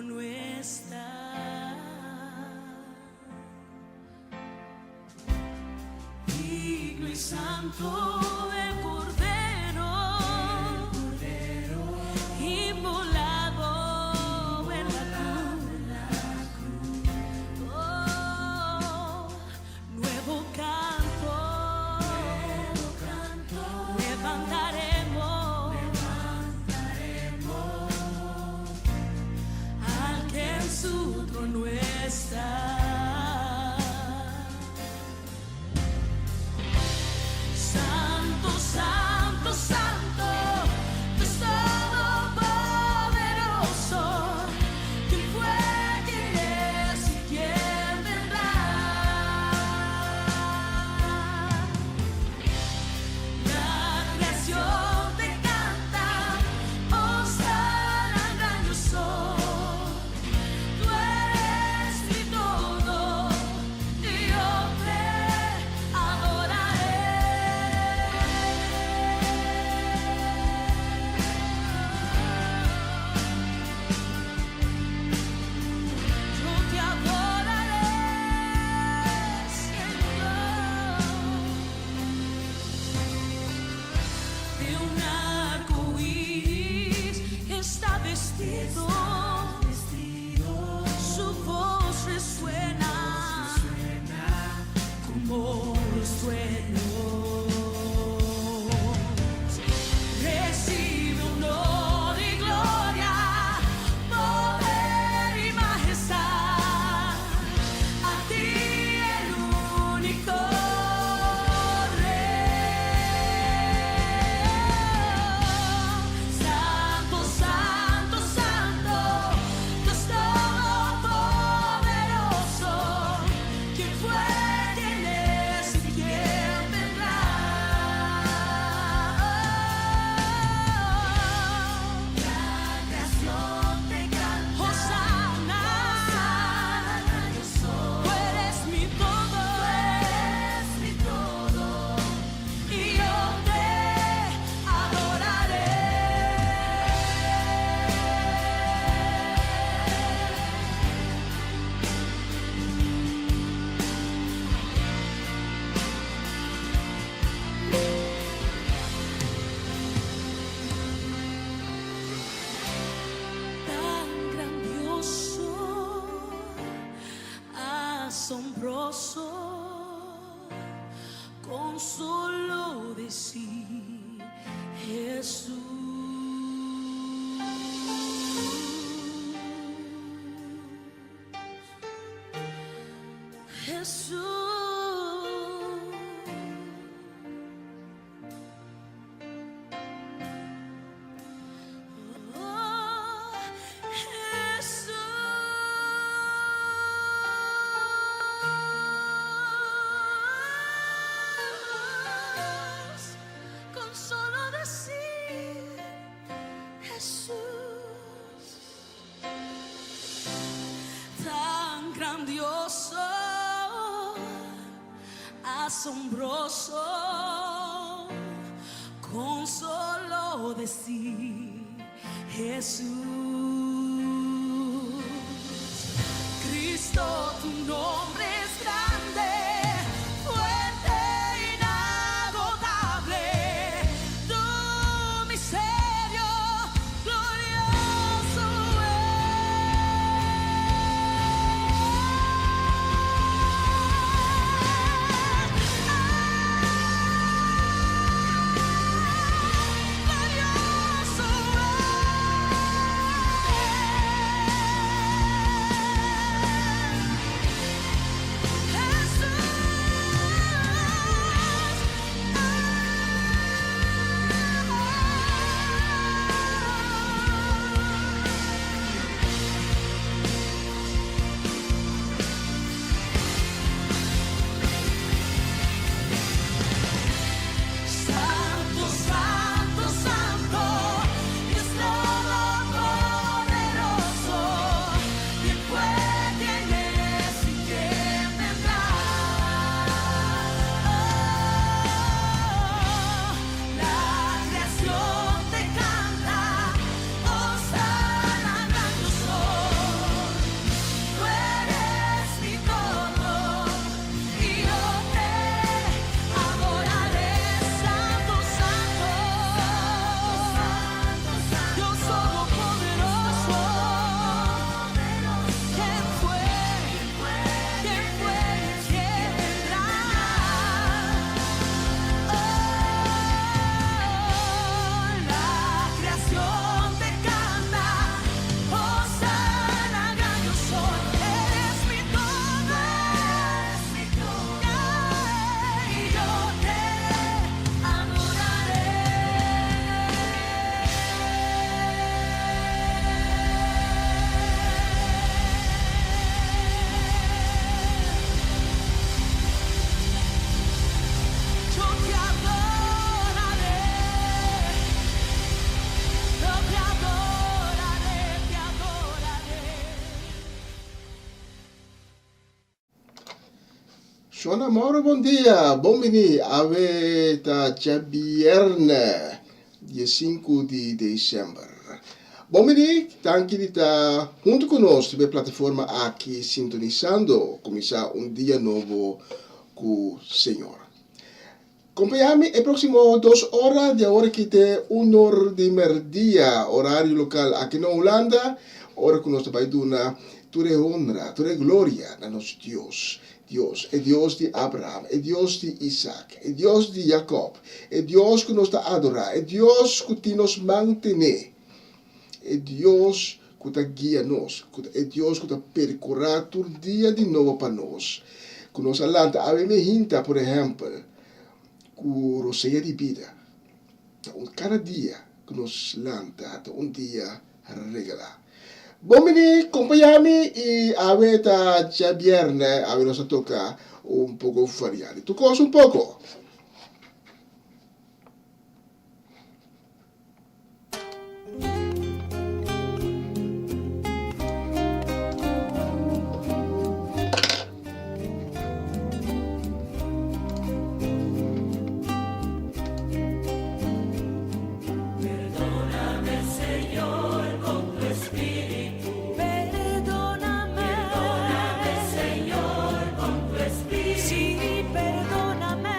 no está. Digno y santo el Cordero, inmolado en la cruz. Oh, nuevo canto levantaremos al que en su trono está. Santo, santo, santo, Dios todopoderoso, ¿quién fue, quién es y quién vendrá? La creación te canta, hosana al gran yo soy. Tú eres mi todo y yo te adoraré. Yo te adoraré, Señor. De un arco iris está vestido, su voz resuena como los truenos. Recibe honor y gloria, poder y majestad, a ti el único Rey. Santo, santo, santo, Dios todopoderoso, ¿quién fue, quién es y quién vendrá? La creación te canta, hosana, tú eres mi todo, y yo te adoraré. Tan grandioso, asombroso, con solo decir Jesús. Con solo decir Jesús, tan grandioso, asombroso, con solo decir Jesús. Cristo, tu nombre es grande, fuerte, inagotable, tu misterio glorioso glorioso Suon amore, bom dia. Bomini, aveta già vierne, 15 de dezembro. Bomini, tanti di ta junto conosco per piattaforma aqui sintonizando, cominciar un dia novo com o Senhor. Acompanhame é próximo 2 horas de hora que tem 1 hora de merdia, horário local aqui na Holanda, hora que nós vai dar toda honra, toda glória a nosso Deus. Deus é Deus de Abraham, é Deus de Isaac, é Deus de Jacob, é Deus que nos está adorar, é Deus que nos mantém, é Deus que está guia nós, é Deus que está percorrer todo dia de novo para nós. Que nós alanta, a me hinta, por exemplo, com roceia de vida. Cada dia que nos lanta, um dia regala. Bomini, acompanhami e aveta già vierne, aveva tocca un poco variare. Tu cosa un poco? Perdóname,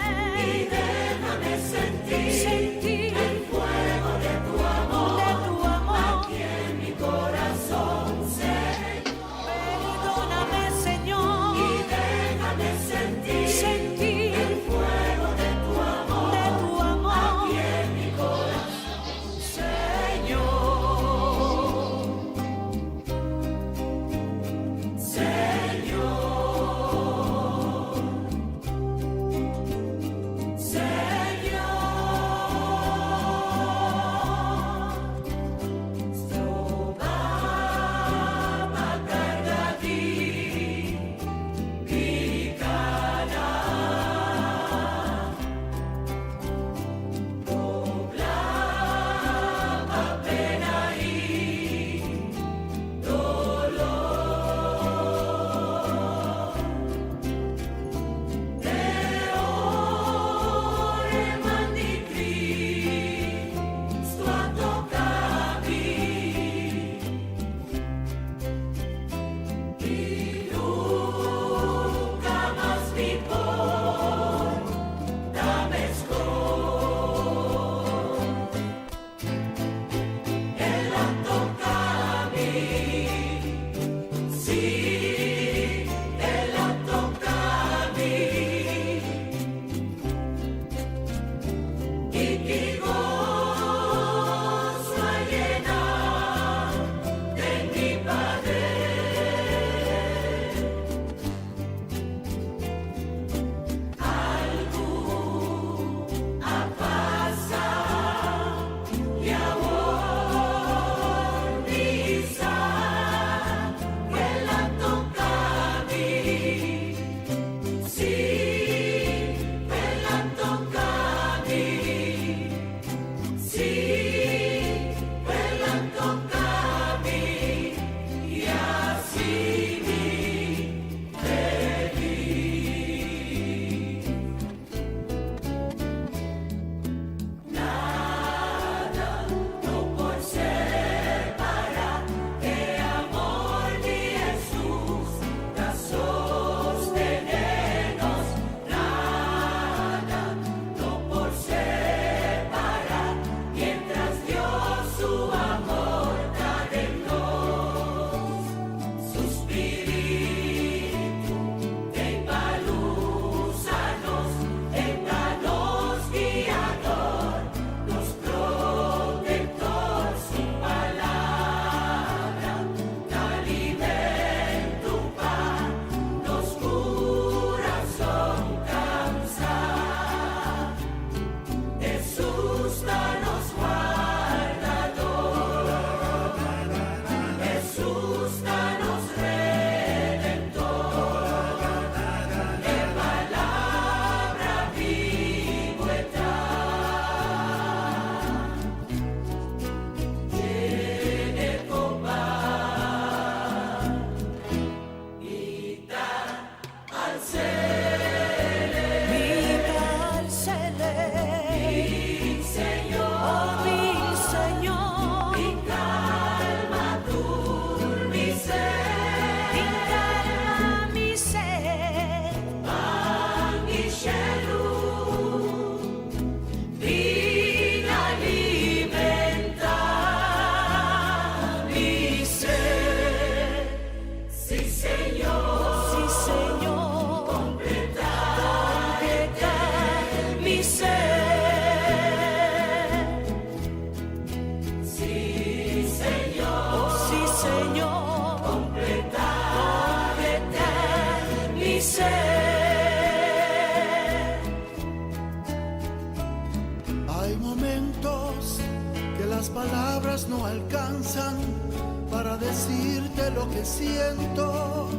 que siento.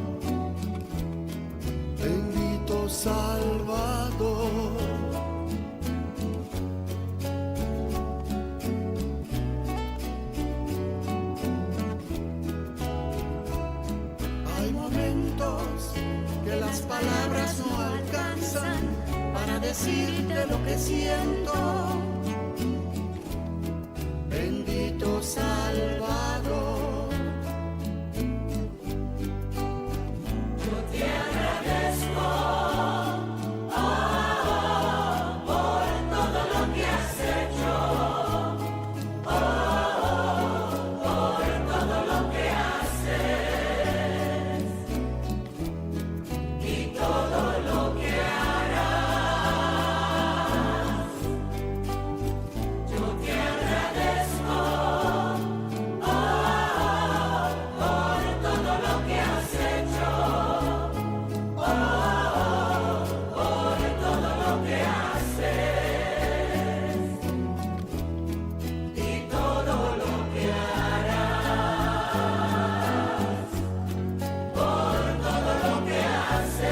Bendito Salvador. Hay momentos que las palabras no alcanzan para decirte lo que siento. Bendito Salvador. Yo te agradezco, oh, por todo lo que has hecho, oh, por todo lo que haces y todo lo que harás. Yo te agradezco, oh, por todo lo que has hecho, oh, por todo lo que haces y todo lo que harás, por todo lo que haces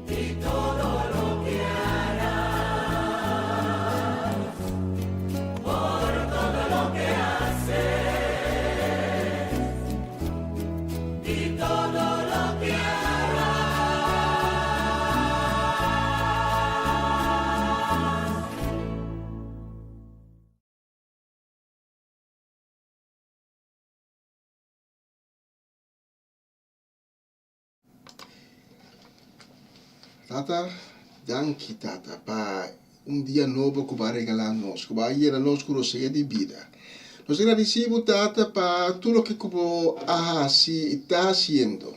y todo lo que harás, por todo lo que haces y todo lo que harás. Tata, danke Tata, para dia novo que vai regalar nós, que vai ir a nós com você de vida. Nós agradecemos Tata para tudo que como está haciendo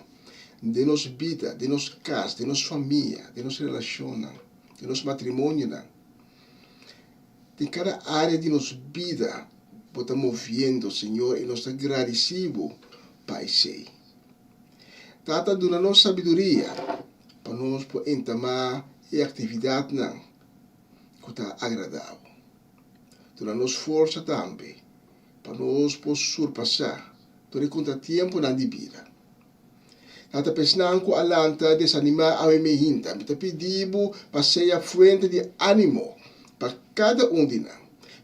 de nossa vida, de nossa casa, de nossa família, de nossa relação, de nosso matrimônio, de cada área de nossa vida, está movendo, Senhor, e nós agradecemos para isso. Tata, dá nossa sabedoria para nós poder entamar a atividade que está agradável. Dá nossa força também para nós poder surpassar todo o contratempo na vida. Tata, pesnang ko alanta desanimar a minha hinta, me pedimos para ser a fonte de ânimo para cada de nós.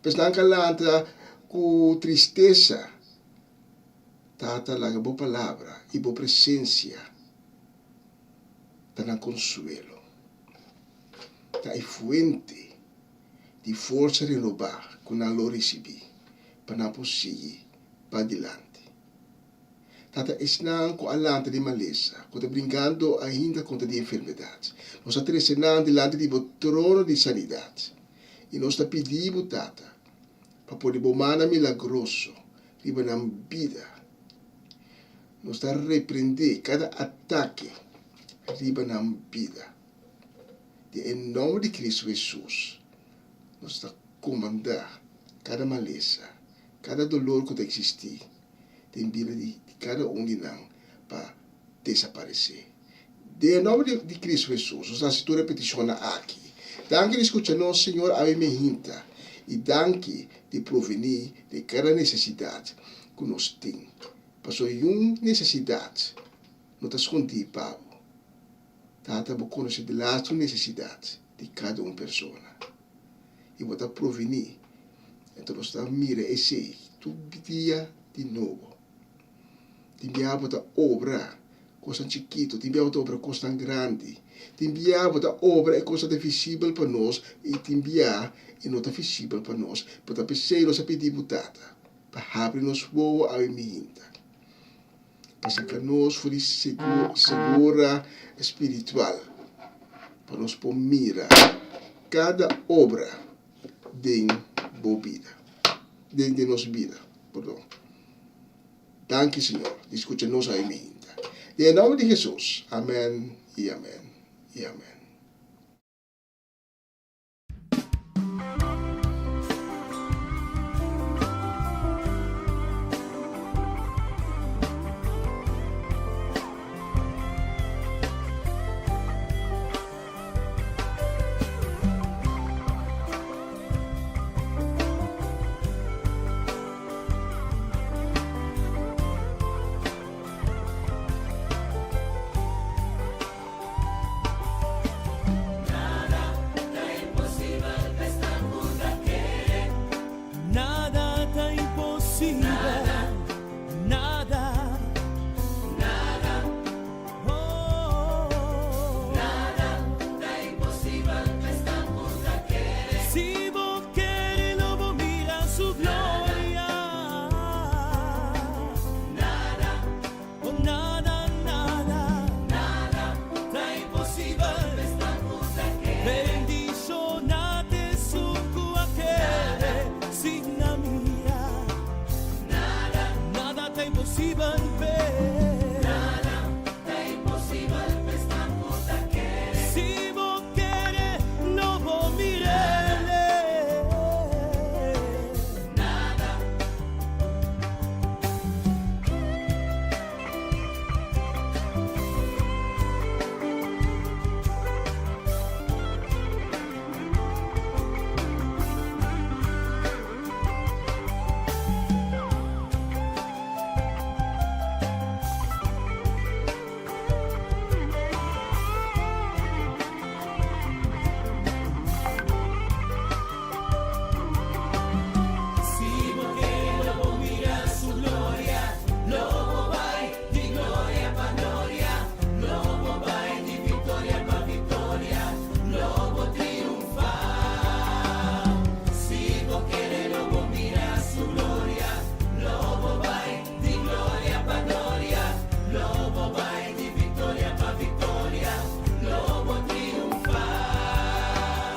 Pesnang ko alanta com tristeza, Tata, laga boa palavra e boa presença, tá na consuelo, tá a fonte de força renovar que nós recebi para nós seguir para adiante. Tata, esnan ko alanta de maleza, ko está brincando ainda contra de enfermidades. Nós está trecenando delante de o trono de sanidade. E nós está pedindo, Tata, para poder bomana milagroso, riba na vida. Nós está repreender cada ataque, riba na vida. Em nome de Cristo Jesus, nós está comandar cada maleza, cada dolor que existe, tem vida de cada de nós para desaparecer. Em nome de Cristo Jesus, nós está repetindo aqui. Danke de escutar, Senhor, a minha hinta. E danke de provenir de cada necessidade que nós temos. Para uma necessidade, não está escondido, Pablo. Tata, vou conhecer de las necessidades de cada pessoa. E vou provenir. Então, nós estamos mira esse, todo dia de novo. Te enviava a obra, coisa chiquita, te enviava a obra, coisa grande. Te enviava a obra, é coisa visível para nós, e te enviava e não está visível para nós. Para pensar, nós pedimos, Tata, para abrir-nos boa a minha. Para que nós fomos segura espiritual, para nós poder mirar cada obra de boa vida, de nossa vida. Perdão. Danke, Senhor. Escucha-nos a minha. Em nome de Jesus. Amém e amém e amém. impossibile per si vos querés lo vos mirele. Si vos querés lo vos mirá su gloria, lo vos vai di gloria pa gloria, lo vos vai di victoria pa victoria, lo vos triunfar. Si vos querés lo vos mirá su gloria, lo vos vai di gloria pa gloria, lo vos vai di victoria pa victoria, lo vos triunfar.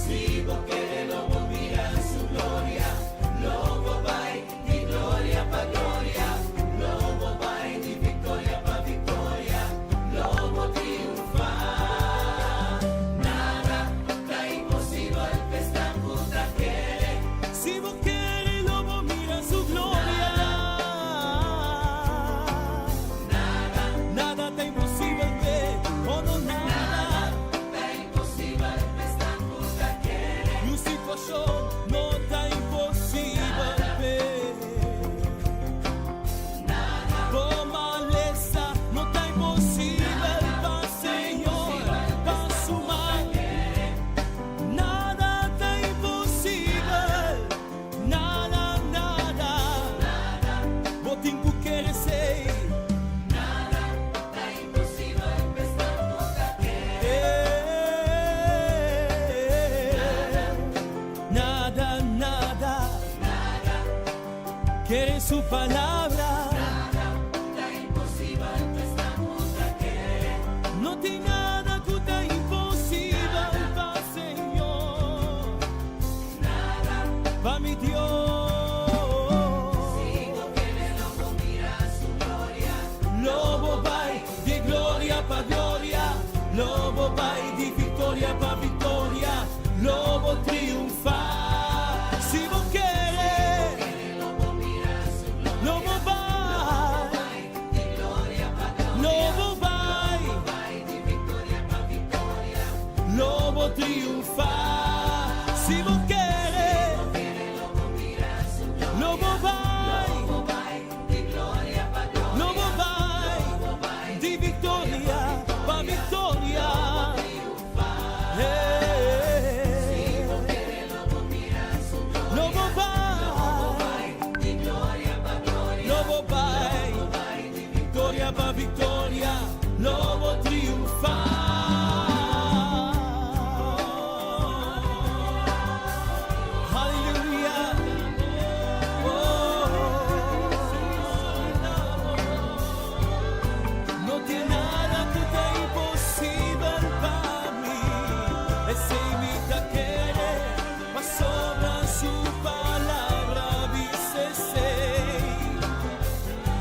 Si vos querés lo vos mirá su gloria, lo vos vai di gloria pa gloria, lo vos vai di victoria pa victoria, lo vos triunfar. Nada está imposible que esta puta quiere. Si vos querés lo vos mirá su gloria. Nada está imposible que, oh no, nada está imposible que esta puta quiere. Una situación no está imposible ver. Por maleza no está imposible para Señor, para su mal. Nada está imposible, nada. Vos tenés que querer ser. Nada, quiere su palabra. No tiene nada que está imposible para Señor, para mi Dios. Lobo vai di gloria pa gloria, lobo vai di victoria pa victoria, lobo triunfar. Si vos querés, lobo vai, lobo vai, lobo triunfar. Si vos querés, lobo vai, lobo vai, di victoria pa victoria. Lobo vai, victoria pa victoria, lobo triunfar. Hallelujah. No tiene nada que sea imposible para mí. Ese imita quiere, mas sobra su palabra, dice sei.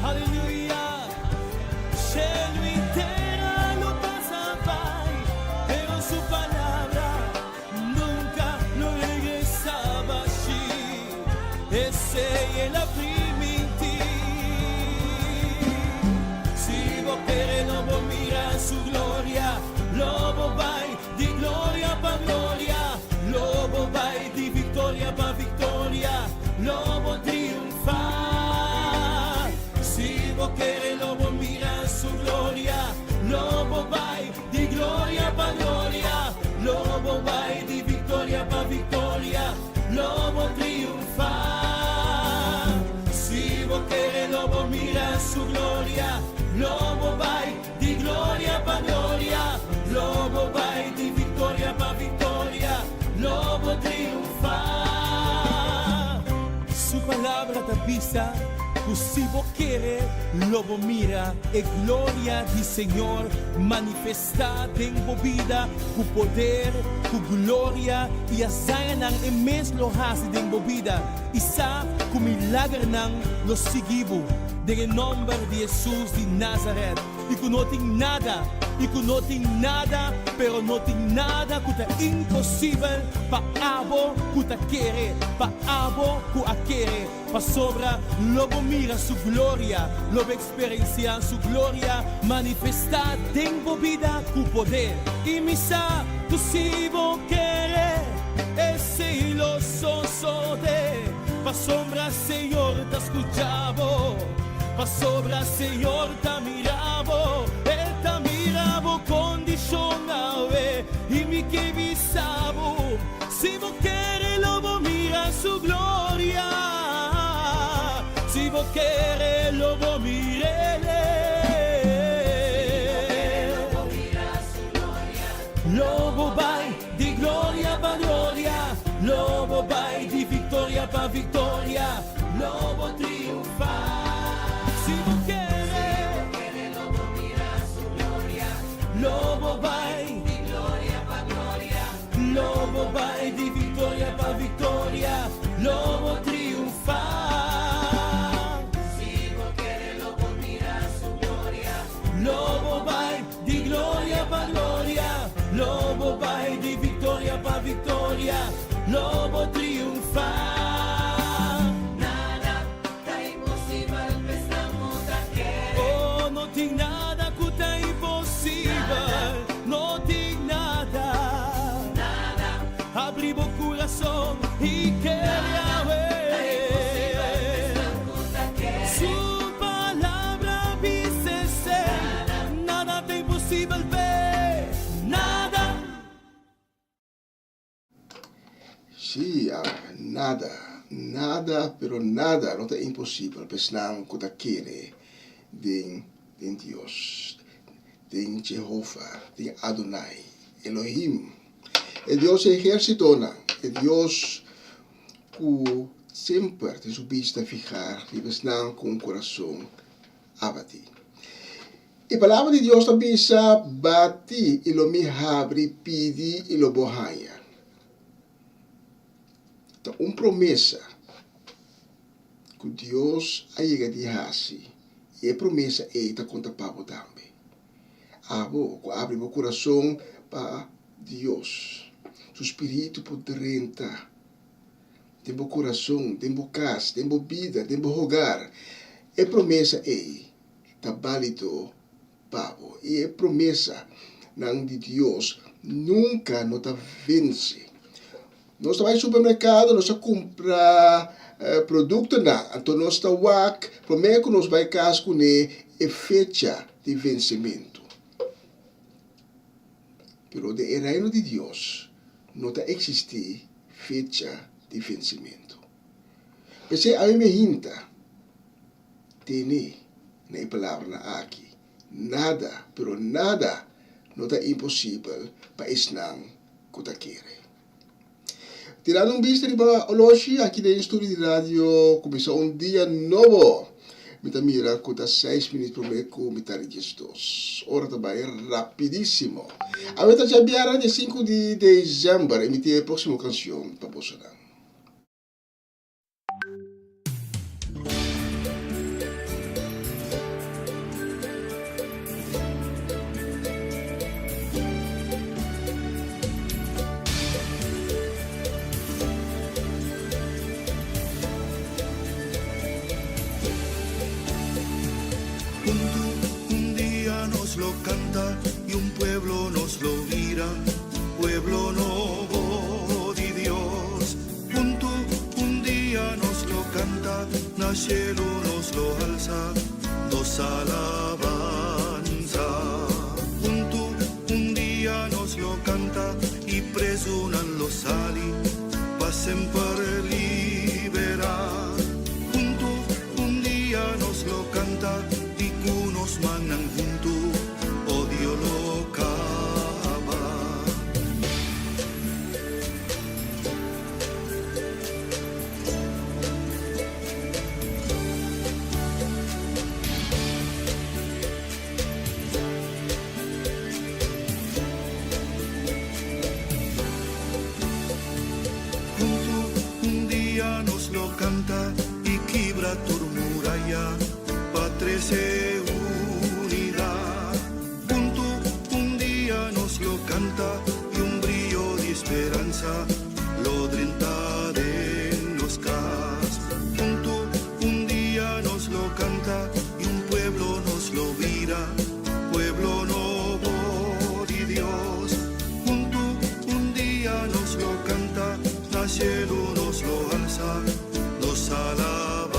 Aleluya. Se lo entera lo pasa vai, pero su palabra nunca lo regresaba allí. Ese es la primitiva. Si vos querés no vos mira su gloria, lobo vai di gloria pa gloria, lobo vai di victoria pa victoria, lobo triunfar. Si vos querés lobo mira su gloria, lobo vai di gloria pa gloria, lobo vai di victoria pa victoria, lobo triunfar. Si vos querés lobo mira su gloria, lobo vai di gloria pa gloria, lobo vai di victoria pa victoria, lobo triunfar. Su palabra te avisa, pues si vos quieres, lobo mira, e gloria di Señor manifestada en vos vida, tu poder, tu gloria, y a zanan en mes lo hace en vos vida. Isa kumilagar ng los sigibo de nombre de Jesus de Nazaret. Ikunoting nada, pero noting nada kuta impossible. Paabo kuta kere, paabo ku akere. Pasobra lobo mira su gloria, lobo experiencia su gloria. Manifesta tengo vida ku poder. Y misa tu sibo querer, ese lo soso de. Pasombra Señor te escuchavo, pasobra Señor te miravo. Te miravo condicionave y mi que visavo. Si vos querés lobo mira su gloria, si vos querés lobo mirele. Lobo vai di gloria pa gloria, lobo vai di victoria pa victoria, lobo triunfa. Si vos querés, lobo mira su gloria, lobo vai di gloria pa gloria, lobo vai di victoria pa victoria, lobo triunfa. Si vos querés, lobo mira su gloria, lobo vai di gloria pa gloria, lobo vai di victoria pa victoria, lobo triunfa. Nada ta impossibile per sta muta che. Oh, non ti nada kuta impossibile, non ti nada. Nada. Abri bo corazón y quería su palabra dice ser. Nada te impossibile ver, nada. Sì, nada, pero nada non è impossibile per snam kuta kere din Dios, din Jehovah, din Adonai, Elohim. E Dios ejército na, e Dios ku sempre te subiste fijar, e besnam com coração abati. E palavra de Deus também sa bati e lo mi habri pidi e lo bohaya. Então, promessa que Deus aiga de hasi e promessa eita conta pavo também. Abo, abre meu coração para Deus. Su espírito poderenta. Tem meu coração, tem meu casa, tem meu vida, tem meu hogar. E promessa tá válido pavo. E promessa não de Deus nunca não tá vence. Nós vai ao supermercado, nós comprar produto então nós está wak, primeiro que nós vai casco ne é fecha de vencimento. Pero de reino de Deus não está existir fecha de vencimento. Porque a mim me hinta, tem na palavra aqui, nada, pero nada não está impossível para esnang kutakere. Tirando vista di oggi, aqui no estúdio de rádio, começou dia novo. Me mira com 6 minutos por mês com metade de estos. Ora também rapidíssimo. A meta já viara de 5 de dezembro, emitir a próxima canção para você. Un día nos lo canta y un pueblo nos lo mira, pueblo nuevo de Dios. Junto un día nos lo canta, na cielo nos lo alza, nos alabanza. Junto un día nos lo canta y presunan los sali, pasen para liberar. Junto un día nos lo canta, nos manan junto, odio lo cava. Padre se unirá. Junto un día nos lo canta y un brillo de esperanza lo drenta de los cas. Junto un día nos lo canta y un pueblo nos lo vira, pueblo nuevo de Dios. Junto un día nos lo canta, al cielo nos lo alza, nos alabanza.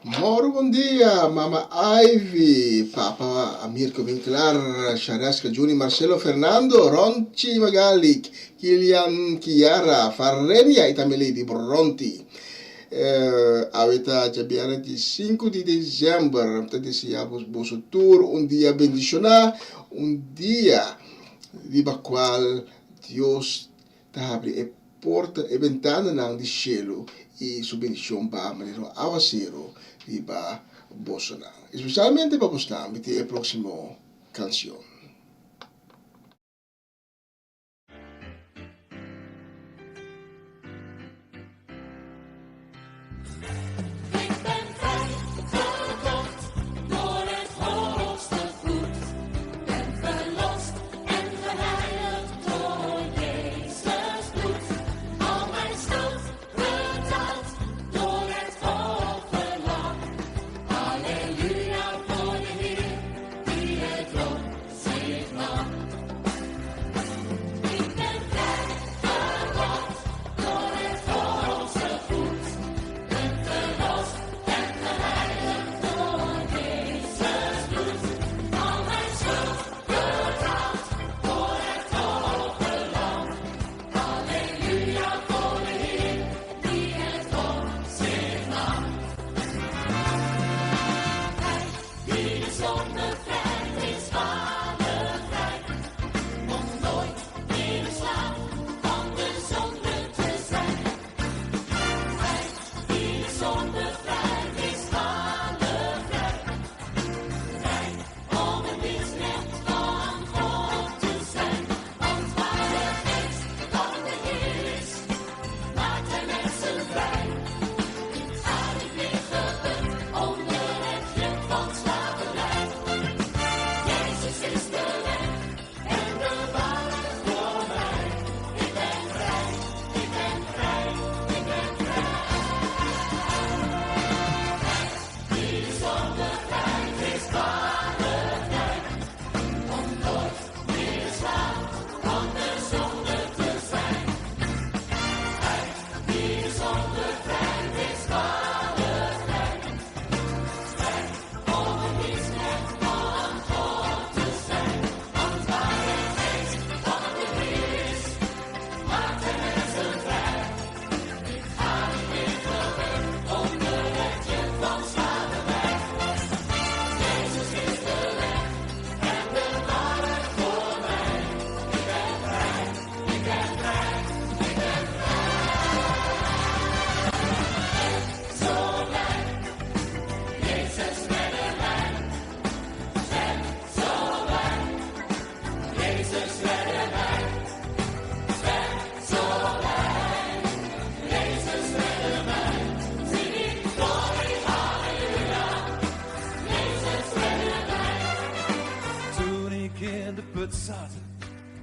Moro, bom dia, Mama Ivy, Papa Amirko Winkler, Shareska Juni, Marcelo Fernando, Ronci Magali, Kilian Chiara, Farrenia, Itameli di Bronti. Avete già di 5 di dicembre, tadi siamo buon tour, un dia bendicionar, un dia di qual Dios te abre e porta e ventana nang di cielo e su benedizione ba manero aguacero di ba bosona. Especialmente para postar e próximo canción. Halleluja, for det Heer, die het loont.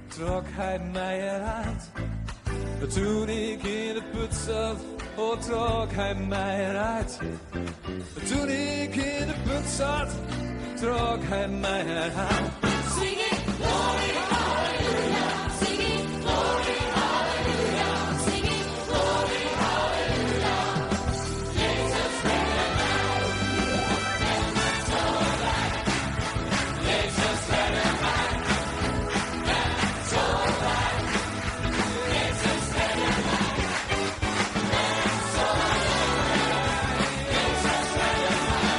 Trok hij mij eruit. Toen ik in de put zat, oh trok hij mij eruit. Toen ik in de put zat, trok hij mij eruit. Singing glory, hallelujah. Singing glory, hallelujah. Singing glory, hallelujah. Jezus redde mij. En mijn zo blij. Jezus redde mij. En zo blij. Jezus redde mij. En zo blij. Jezus redde mij.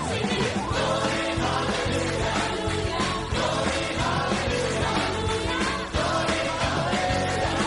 Singing glory, hallelujah. Glory, hallelujah. Glory, hallelujah.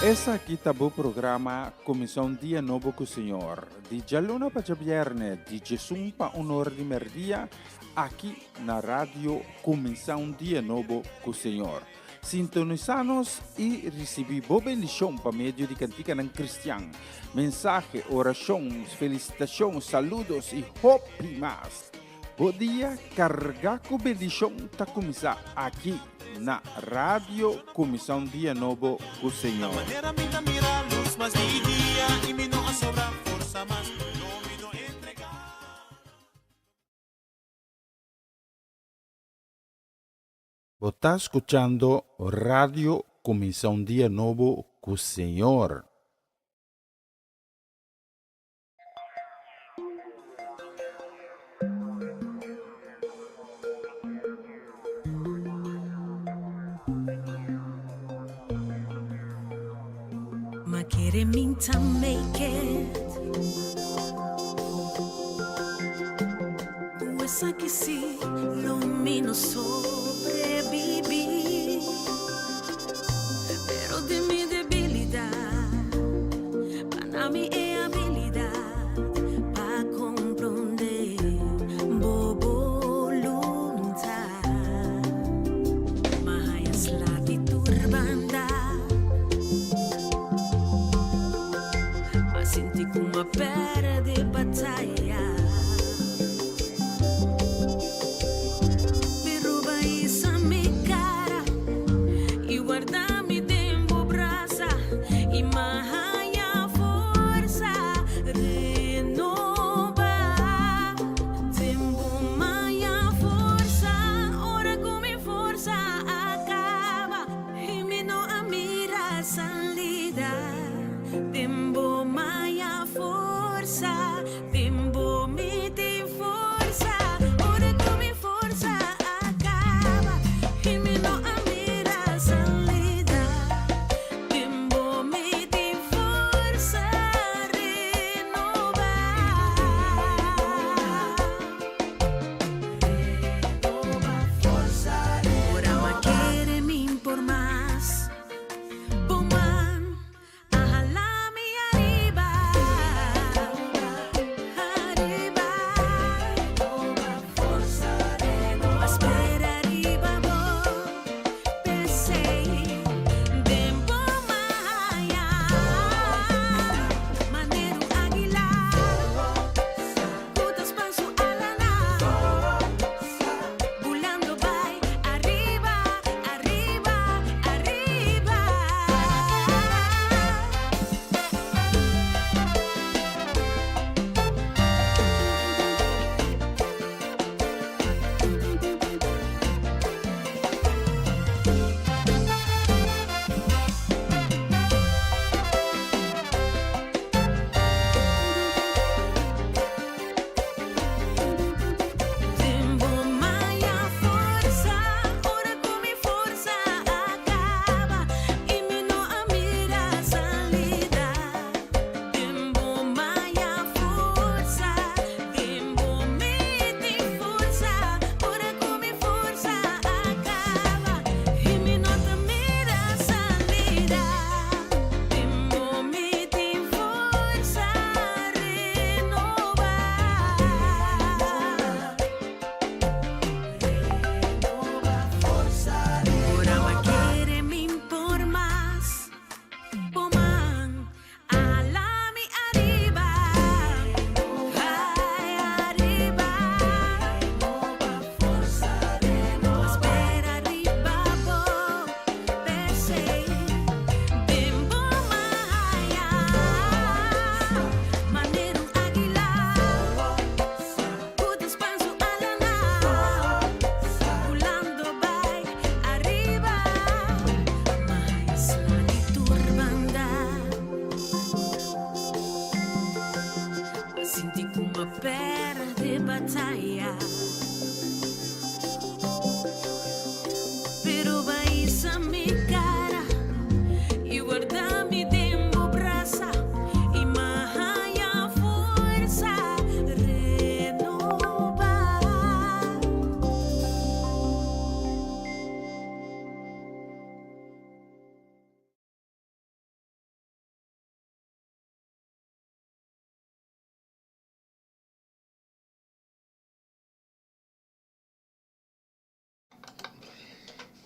Essa aqui tá o programa Comissão Dia Novo com o Senhor. De Jaluna para Vierne, de Jesus para Honor de Merdia, aqui na rádio Comissão Dia Novo com o Senhor. Sintonizanos e recebi boa bendição para meio de cantiga não cristã. Mensagem, orações, felicitações, saludos e hope mais. Bom dia, carregar com bendição tá começar aqui na rádio Comissão Dia Novo com o Senhor. Manera minha mira luz, mas de dia e me não sobra força, mas não me não entregar. Você está escutando rádio Comissão Dia Novo com o Senhor. Ma quiere minta make it. Esa que sí, lo mino sobreviví. Pero de mi debilidad, para mí es habilidad, para comprender bo voluntad. Ma es la turbanda. Ma senti come perde battaglia. Per ruba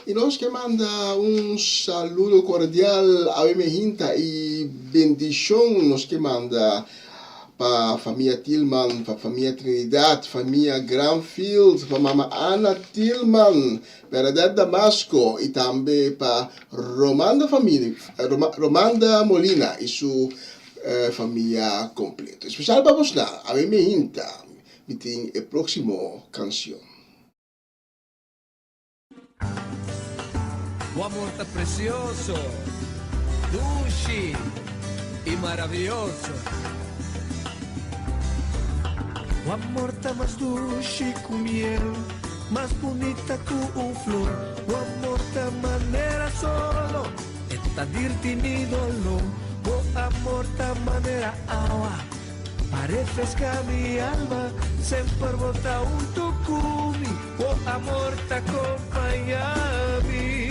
Y nos que manda un saludo cordial a Bemehinta y bendición nos que manda para familia Tillman, para familia Trinidad, familia Granfield, para mamá Ana Tillman, Verdad Damasco y también para Romanda Molina y su familia completa. Especial vamos a Bemehinta, mitin el próximo canción. O amor tá precioso, dulce y maravilloso. O amor tá mais doce que miel, mais bonita que flor. O amor tá maneira solo, está dirti mi dolor. O amor tá maneira agua, para refrescar mi alma, sempre volta tucumi. O amor tá acompanha-me.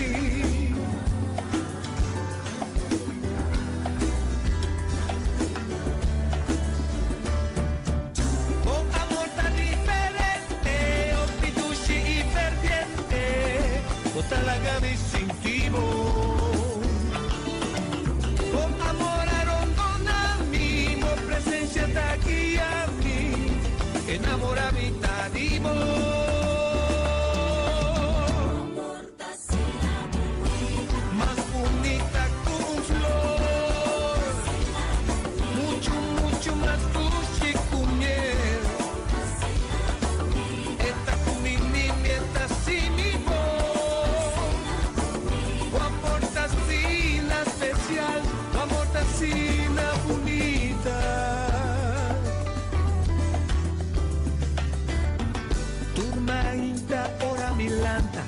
Talagami sintimo con amor arondonami, mo presencia da guiami, enamorami tadimo. Más bonita que un flor, mucho, mucho más dulce que miel. Esta con mi niña, esta sí mi voz. Sina bonita, turma ainda ora milanta,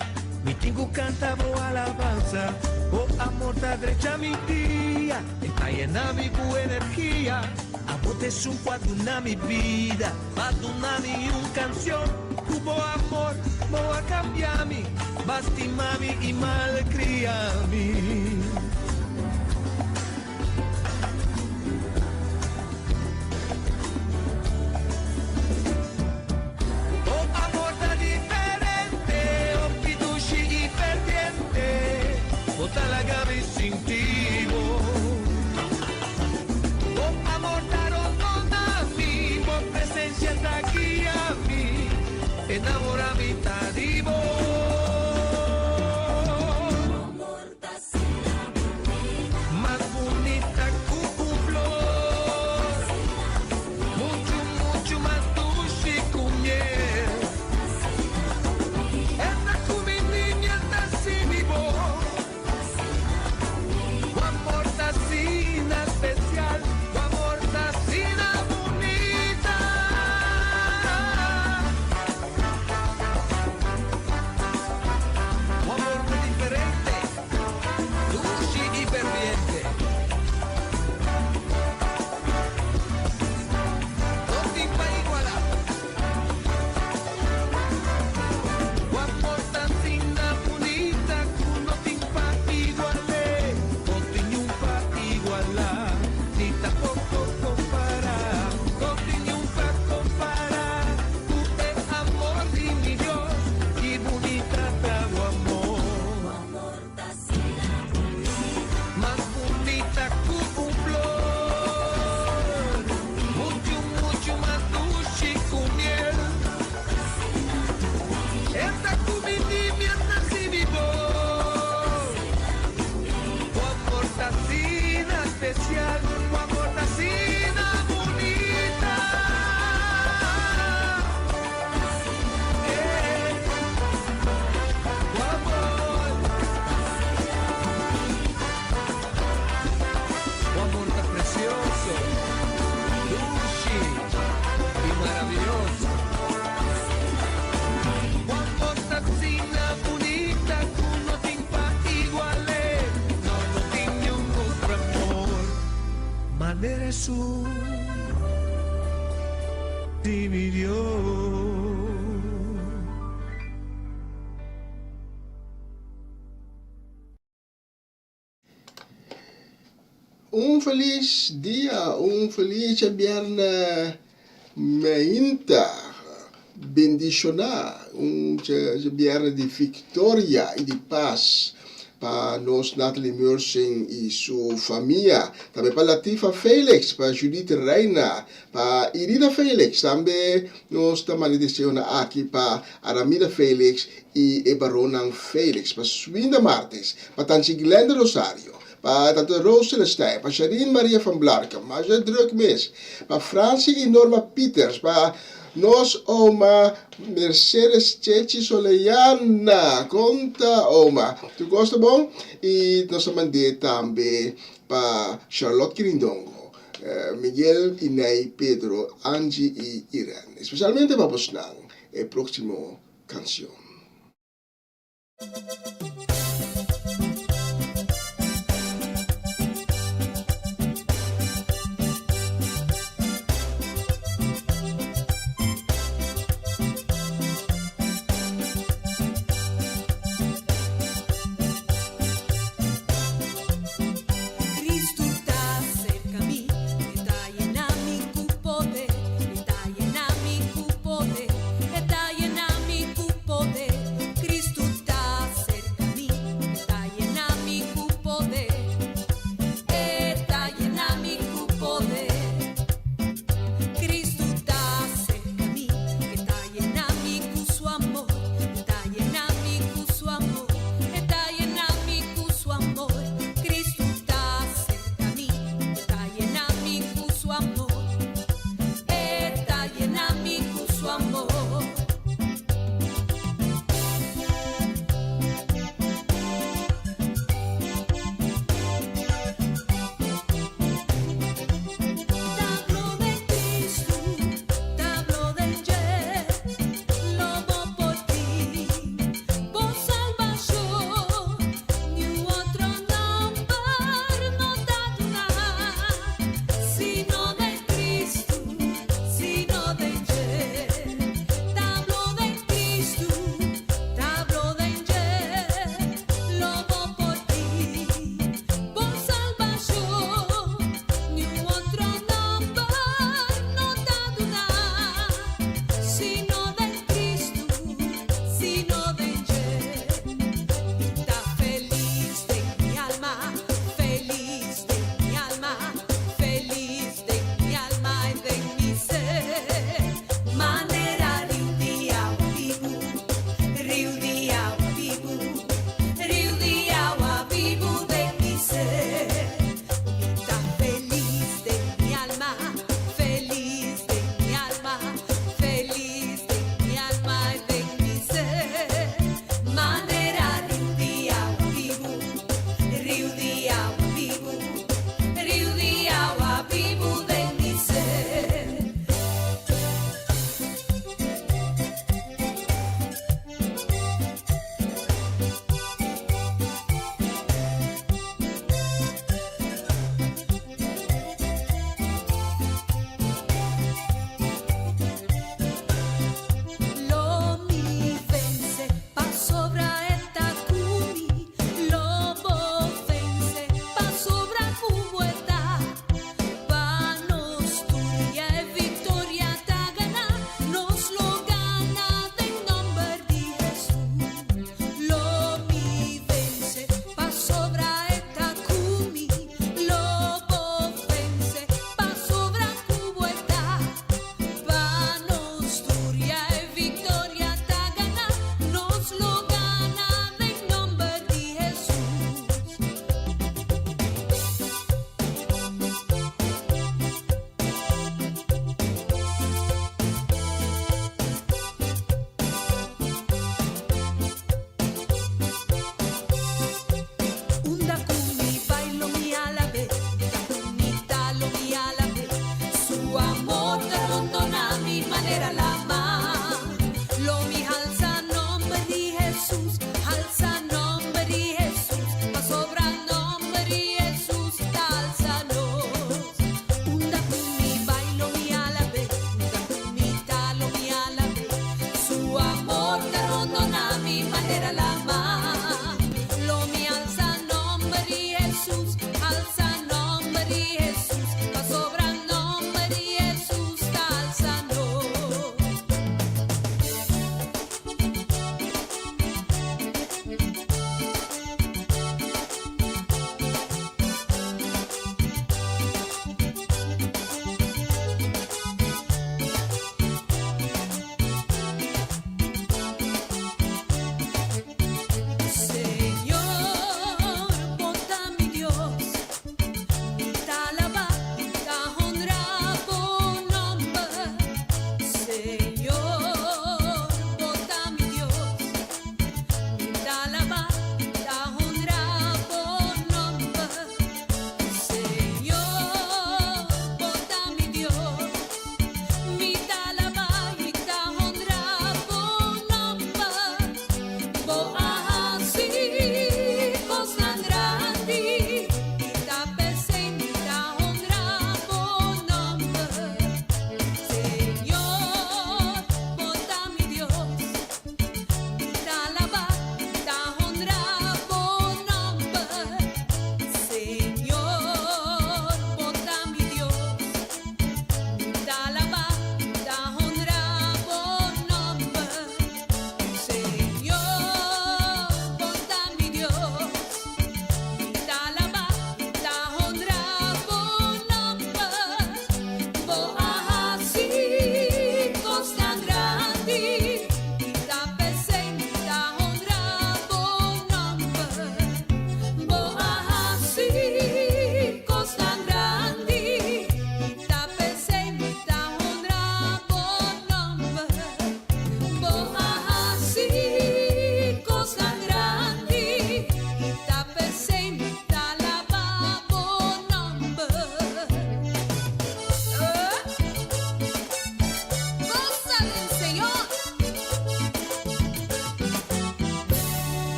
mi tingu canta bo alabanza, o amor da derecha mi día, está llena mi bu energía, a vos es un cuadro mi vida, padunami un canción, hubo amor, mo a cambiarmi, basti mami y malcriami. Talagami sintimo con amor darondonami, por presencia da guiami, enamorami tadimo. Más bonita que un flor, mucho, mucho más dulce que miel. Esta con mi niña, esta sí mi voz. Especial, o amor tacina bonita. O amor muy diferente, dulce y ferviente. No te va igualar. O amor tacina bonita, no te va igualar. No te va igualar. Ni tampoco comparar, no tiene un para comparar. Tú eres amor de mi Dios, y bonita trago amor. Más bonita que un flor, mucho, mucho más dulce que miel. Esta comida nací mi voz, o amor tacina especial. Jesús, di mi Dios. Un feliz día, un feliz viernes meinta. bendicionar viernes de victoria y de paz para nos Natalie Mursing y su familia, también para Latifa Felix, para Judith Reina, para Irina Felix, también nos también deseamos aquí para Aramida Felix y Ebaronan Felix, para Swinda Martes, para Tansi Glenda Rosario, para Tante Roos Celestijn, para Sharine Maria van Blarken, Marja Drukmis, para Francie y Norma Peters, para nos oma Mercedes Chechi Soleyana, conta oma. Tu gosta bom? E nós mandei também para Charlotte Quirindongo, Miguel, Inei, Pedro, Angie e Irene. Especialmente para você, a próxima canção.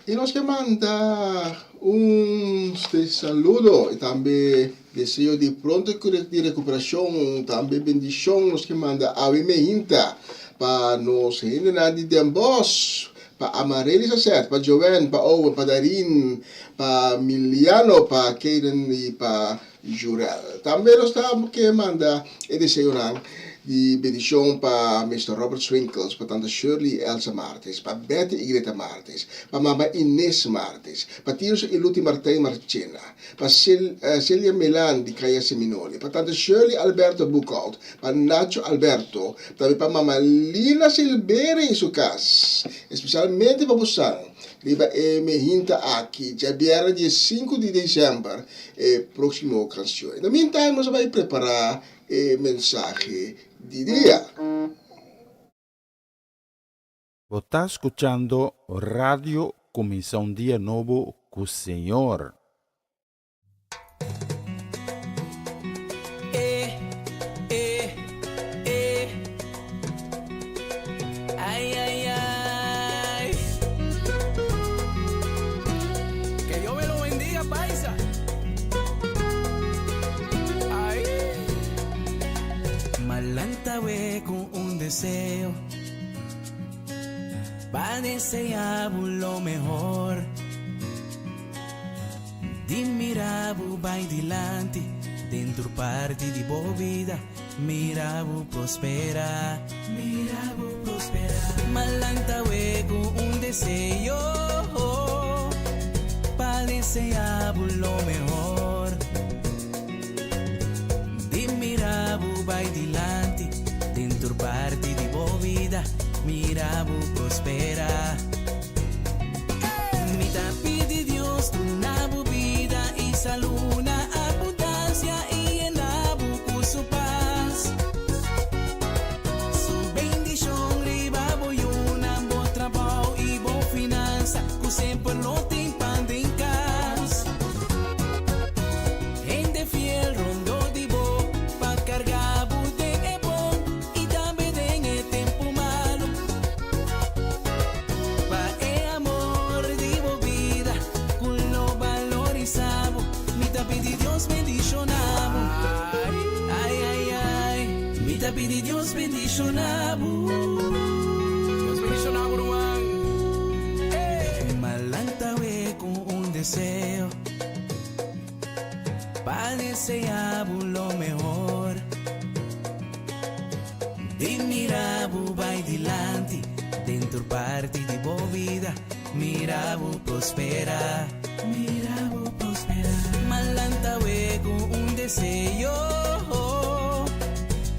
Y nos que manda un saludo y también deseo de pronto de recuperación, también bendición nos que manda a Meinta para nos generar de Dembos, para Amareli Sasset, para Joven, para Owen, para Darin, para Miliano, para Kaden y para Jurel. También nos que manda el deseo de bendición para Mr. Robert Swinkles, para tante Shirley Elsa Martins, para Betty y Greta Martins, para mamá Inés Martins, para tíos y Luti Martín Marchena, para Celia Melan di Caia Seminoli, para tante Shirley Alberto Buckout, para Nacho Alberto, también para mamá Lina Silveri en su casa, especialmente para Busan. Riba me hinta aqui, dia 5 de dezembro, próximo canção. No meantime, nós vamos preparar mensagem de dia. Você está escutando Radio Comissão Dia Novo com o Senhor. Ay, ay, ay. Que Dios me lo bendiga, paisa. Ay. Malantawé con un deseo para desear lo mejor. Di mirabu vai dilante, dentro parte di boa vida. Mirabu prospera, mirabu prospera. Malantawé con un deseo para desear lo mejor. Di mirabu vai dilante, dentro parte di boa vida. Mirabu prospera. Mi tapi di Dios tu nabu vida y salud, una abundancia y en nabu su paz. Su bendición riba voy una buen trabajo y buena finanza, que siempre lo tem pan de en casa. Gente fiel rondo di bo pa cargar bute e bon y también en el tiempo malo. Pa e amor di bo vida, con lo valorizamos. Mi tapi di Dios bendicionamos. Ay, ay, ay. Mi tapi di Dios bendicionamos. Dios bendicionamos, hermano. Malantawé con un deseo para desear lo mejor. Di mirabu vai dilante, dentro parte di boa vida. Mirabu prospera, mirabu prospera. Malantawé con un deseo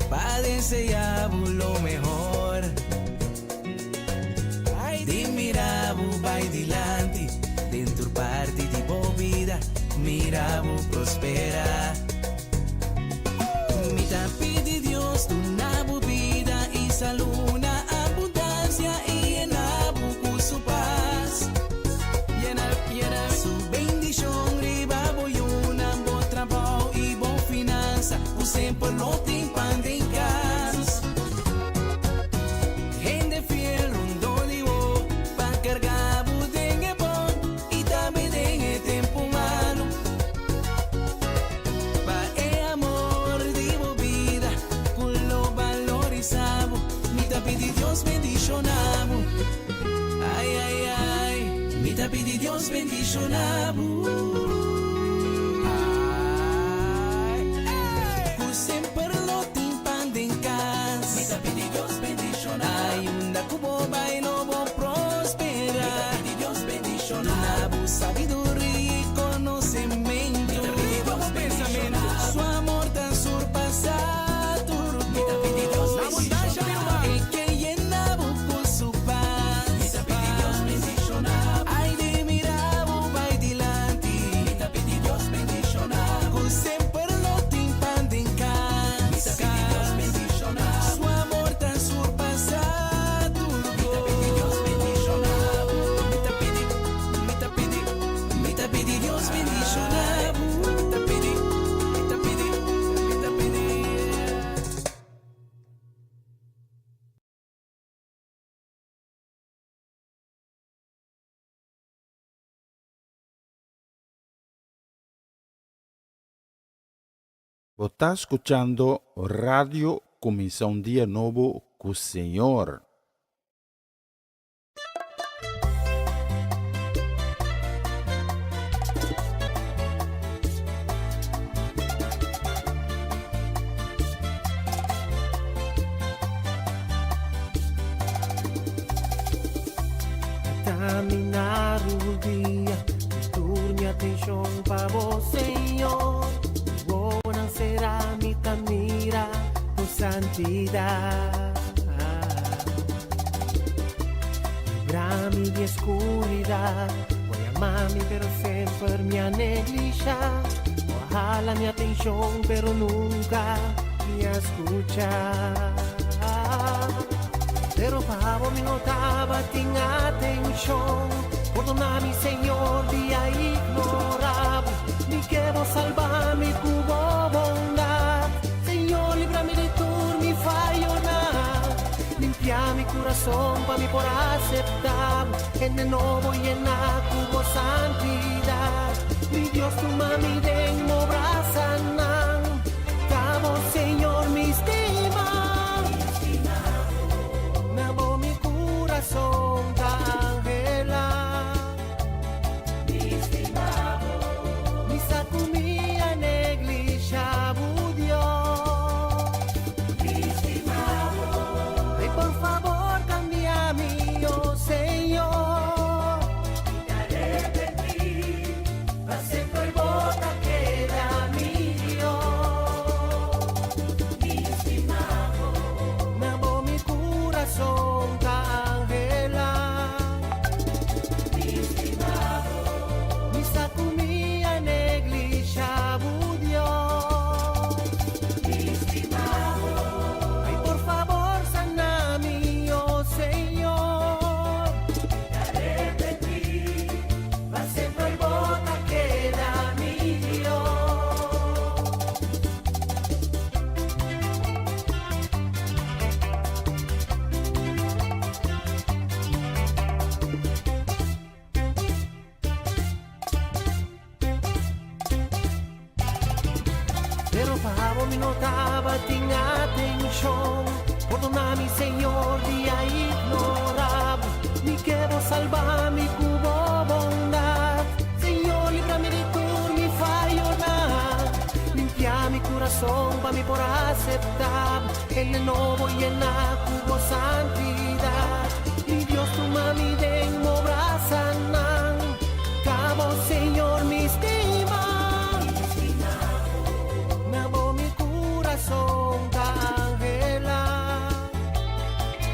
para desear lo mejor. Di mirabu vai dilante, dentro parte di boa vida. Mirabu prospera. Mi tapi di Dios tu nabu vida y salud, una abundancia y en nabu con su paz. Llena su bendición riba voy una buen trabajo y buena finanza, que siempre lo tem pan de en casa. Gente fiel rondo di bo pa cargar buden e bon y también en el tiempo malo. Pa e amor di bo vida, con lo valorizamos. Mi tapi di Dios bendicionamos. Ay, ay, ay. Mi tapi di Dios bendicionamos. Ay, que siempre lo tem pan de en casa. Mi tapi di Dios bendicionamos. Ay, un cubo bailo bo prospera. Mi tapi di Dios bendicionamos. Nabu sabiduría y conocimiento. Mi tapi di Dios bendicionamos. Su amor tan surpasa turbo. Mi tapi di Dios bendicionamos. Y que llena con su paz. Mi tapi di Dios bendicionamos. Ay, de mirabu vai dilante. Mi Está escuchando Radio Comisión Día Novo con Señor. Caminar un día, turni atención para vos, Señor. Buena será mi camira, tu santidad. Librami de oscuridad, voy a amarme pero siempre me negligencia. Ojalá mi atención pero nunca me escucha. Pero Pablo mi notaba sin atención. Perdóname, Señor, día ignoraba. Ni quiero salvarme cubo bondad. Señor, líbrame de tu mi fallo nada. Limpia mi corazón para mí por aceptar. En el nuevo y en la cubo santidad. Mi Dios, tu mami de mobraza nan. Cabo, Señor, mi estima. Mi corazón angela, mi estimado, mi sacumía negligencia, Dios, mi estimado, y por favor cambia mi oh Señor, y te arrepentí, para siempre bota queda mi Dios, mi estimado, me amó mi corazón. Pero Pablo mi notaba sin atención. Perdóname, Señor, día ignoraba. Ni quiero salvar mi cubo bondad. Señor, líbrame de tu mi fallo nada. Limpia mi corazón para mí por aceptar. En el nuevo y en la cubo santidad. Mi Dios, tu mami de mobraza nan. Cabo, Señor, mi estima. Me amó mi corazón angela,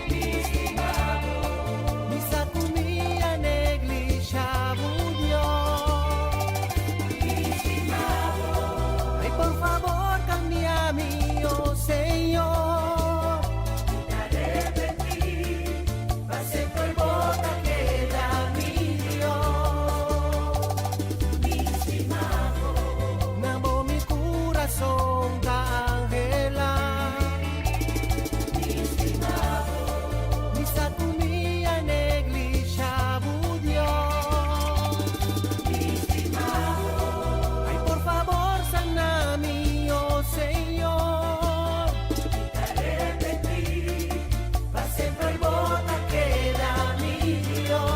mi estimado, mi sacumía negligencia, Dios, mi estimado, ay por favor cambia mi oh Señor, y te arrepentí, para siempre bota queda mi Dios, mi estimado, me amó mi corazón angela, mi estimado, mi sacumía negligencia, Dios, mi estimado, ay por favor sana mi oh Señor, y te arrepentí, para siempre bota queda mi Dios.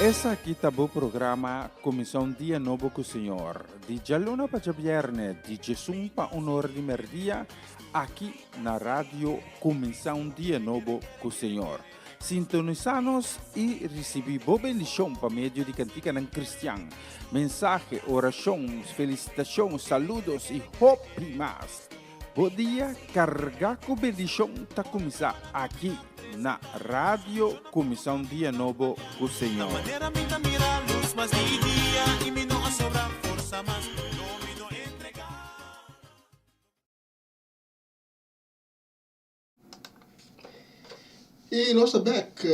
Essa aqui tá o programa Comissão Dia Novo com o Senhor. De Jaluna para Viernes, de Jesus para Honor de Merdia, aqui na rádio Comissão Dia Novo com o Senhor. Sintonizanos e recebi boa bendição para meio de cantiga não cristã. Mensagem, orações, felicitações, saludos e hope mais. Bom dia, carregar com bendição tá começar aqui na rádio Comissão Dia Novo com o Senhor. Manera minta mira luz mas dia e me não sobra força mas não me não entregar. E nós back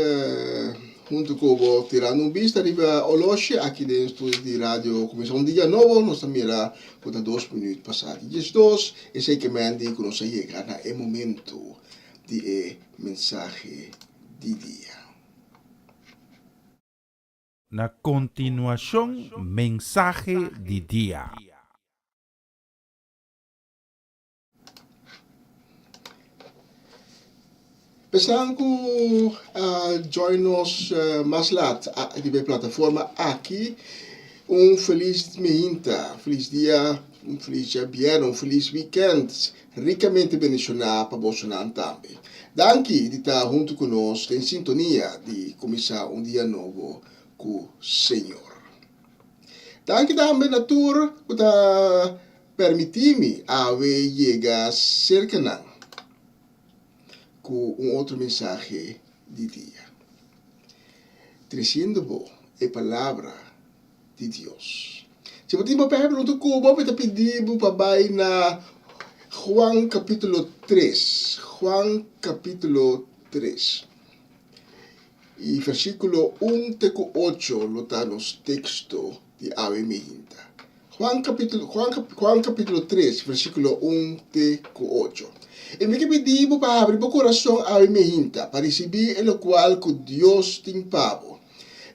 junto com o tirando um vista riba Oloshe aqui dentro de rádio Comissão Dia Novo, nós também irá por 2 minutos passados. E as 2 é sei que me andi que nós chega no momento de mensagem de dia. Na continuação, mensagem de dia. Pensando join nos mais laat de plataforma aqui, feliz minta, feliz dia, feliz dia, feliz weekend, ricamente abençoado para Bolsonaro também. Danke de estar junto conosco em sintonia de começar dia novo com o Senhor. Danke também na tour por permitir-me a chegar cerca com outro mensagem de dia. Trazendo a palavra de Deus. Se você tiver pergunta como, eu pedir para na Juan capítulo 3. Juan capítulo 3. E versículo 1 até 8 lo está nos texto de Ave Mehinta. Juan capítulo 3, versículo 1 até 8. E me pedimos para abrir o coração a Mehinta, para receber o qual que Deus tem pavo.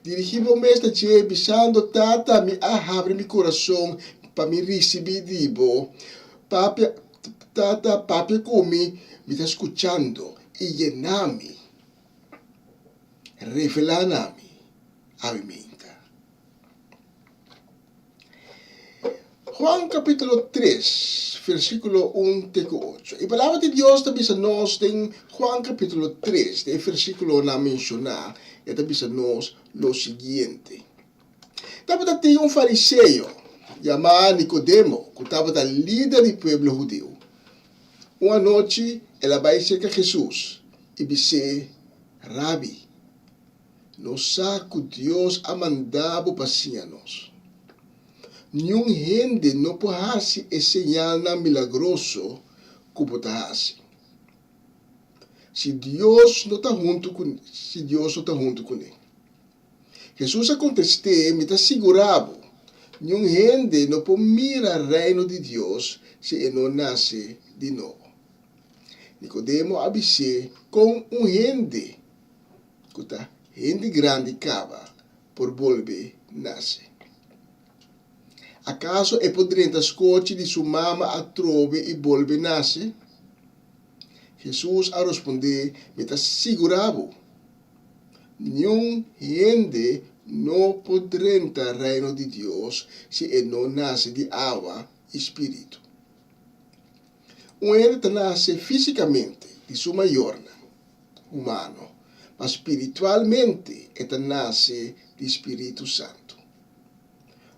Dirigimos-me esta dia, bisando tata, me abre meu coração para me receber dibo. Tata, papi come, me está escuchando e llenar-me, revelar-me a Mehinta. Juan capítulo 3, versículo 1 até 8. E a palavra de Deus também nos em Juan capítulo 3, de versículo na mencionar, e também nos o seguinte. Estava tem fariseu, chamado Nicodemo, que estava líder do povo judeu. Uma noite, ela vai cerca Jesus e disse, Rabi, nós sabemos que Deus a mandado para nós. Nenhum gente não pode fazer esse sinal milagroso como está fazendo. Se Deus não está junto com ele. Jesus contestou, me está segurado. Nenhum gente não pode mirar o reino de Deus se ele não nasce de novo. Nicodemo avisou com gente grande cava por volver nascer. Acaso poderia escutar de sua mama a trove e volver nascer? Jesus a responder, me está segurado. Nenhum gente não poderá entrar no reino de Deus se ele não nasce de água e espírito. Ele nasce fisicamente de sua maior humano, mas espiritualmente ele nasce de Espírito Santo.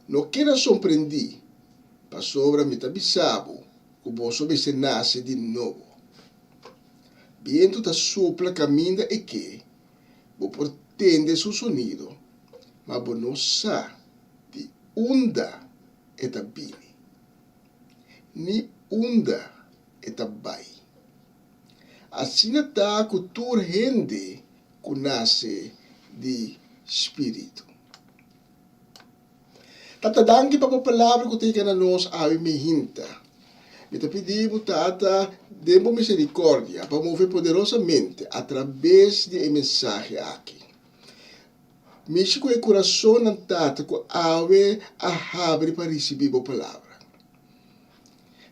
Não quero surpreender, para sobre me tabisabo, que você nasce de novo. Viento está sopla caminha e que, você pretende seu sonido, mas você não sabe de onde está vindo, nem onde está vai. Assim está a cultura gente que nasce de Espírito. Tata danke para a palavra que tem na nós a Mehinta. Me te pedimos, Tata, demos misericórdia para mover poderosamente através de mensagem aqui. Mexe com o coração na Tata, que ave a abre para receber a palavra.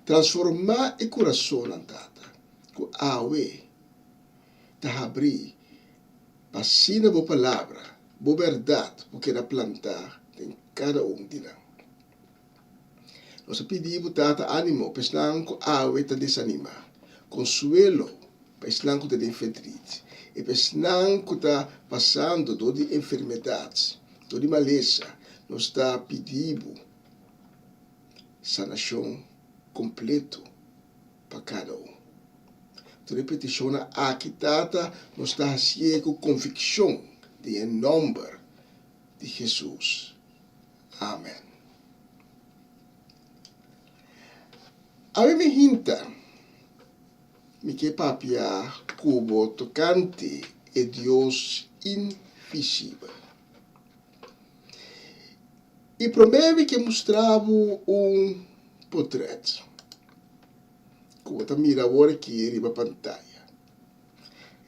Transformar o coração na Tata, que ave a abrir para ensinar a palavra, a verdade, porque era plantar em cada de nós. Nós pedimos tata ânimo, para não que a água está desanimada. Consuelo, para não que está enfermidade. E para não que está passando toda enfermidades, toda maleza. Nós está pedindo sanação completa para cada Toda petição aqui, tata, nós está fazendo com convicção de em nome de Jesus. Amém. A mim hinta, me que papia cubo tocante e Deus visível. E promove que mostrava portrait. Como você mira agora aqui na pantalla.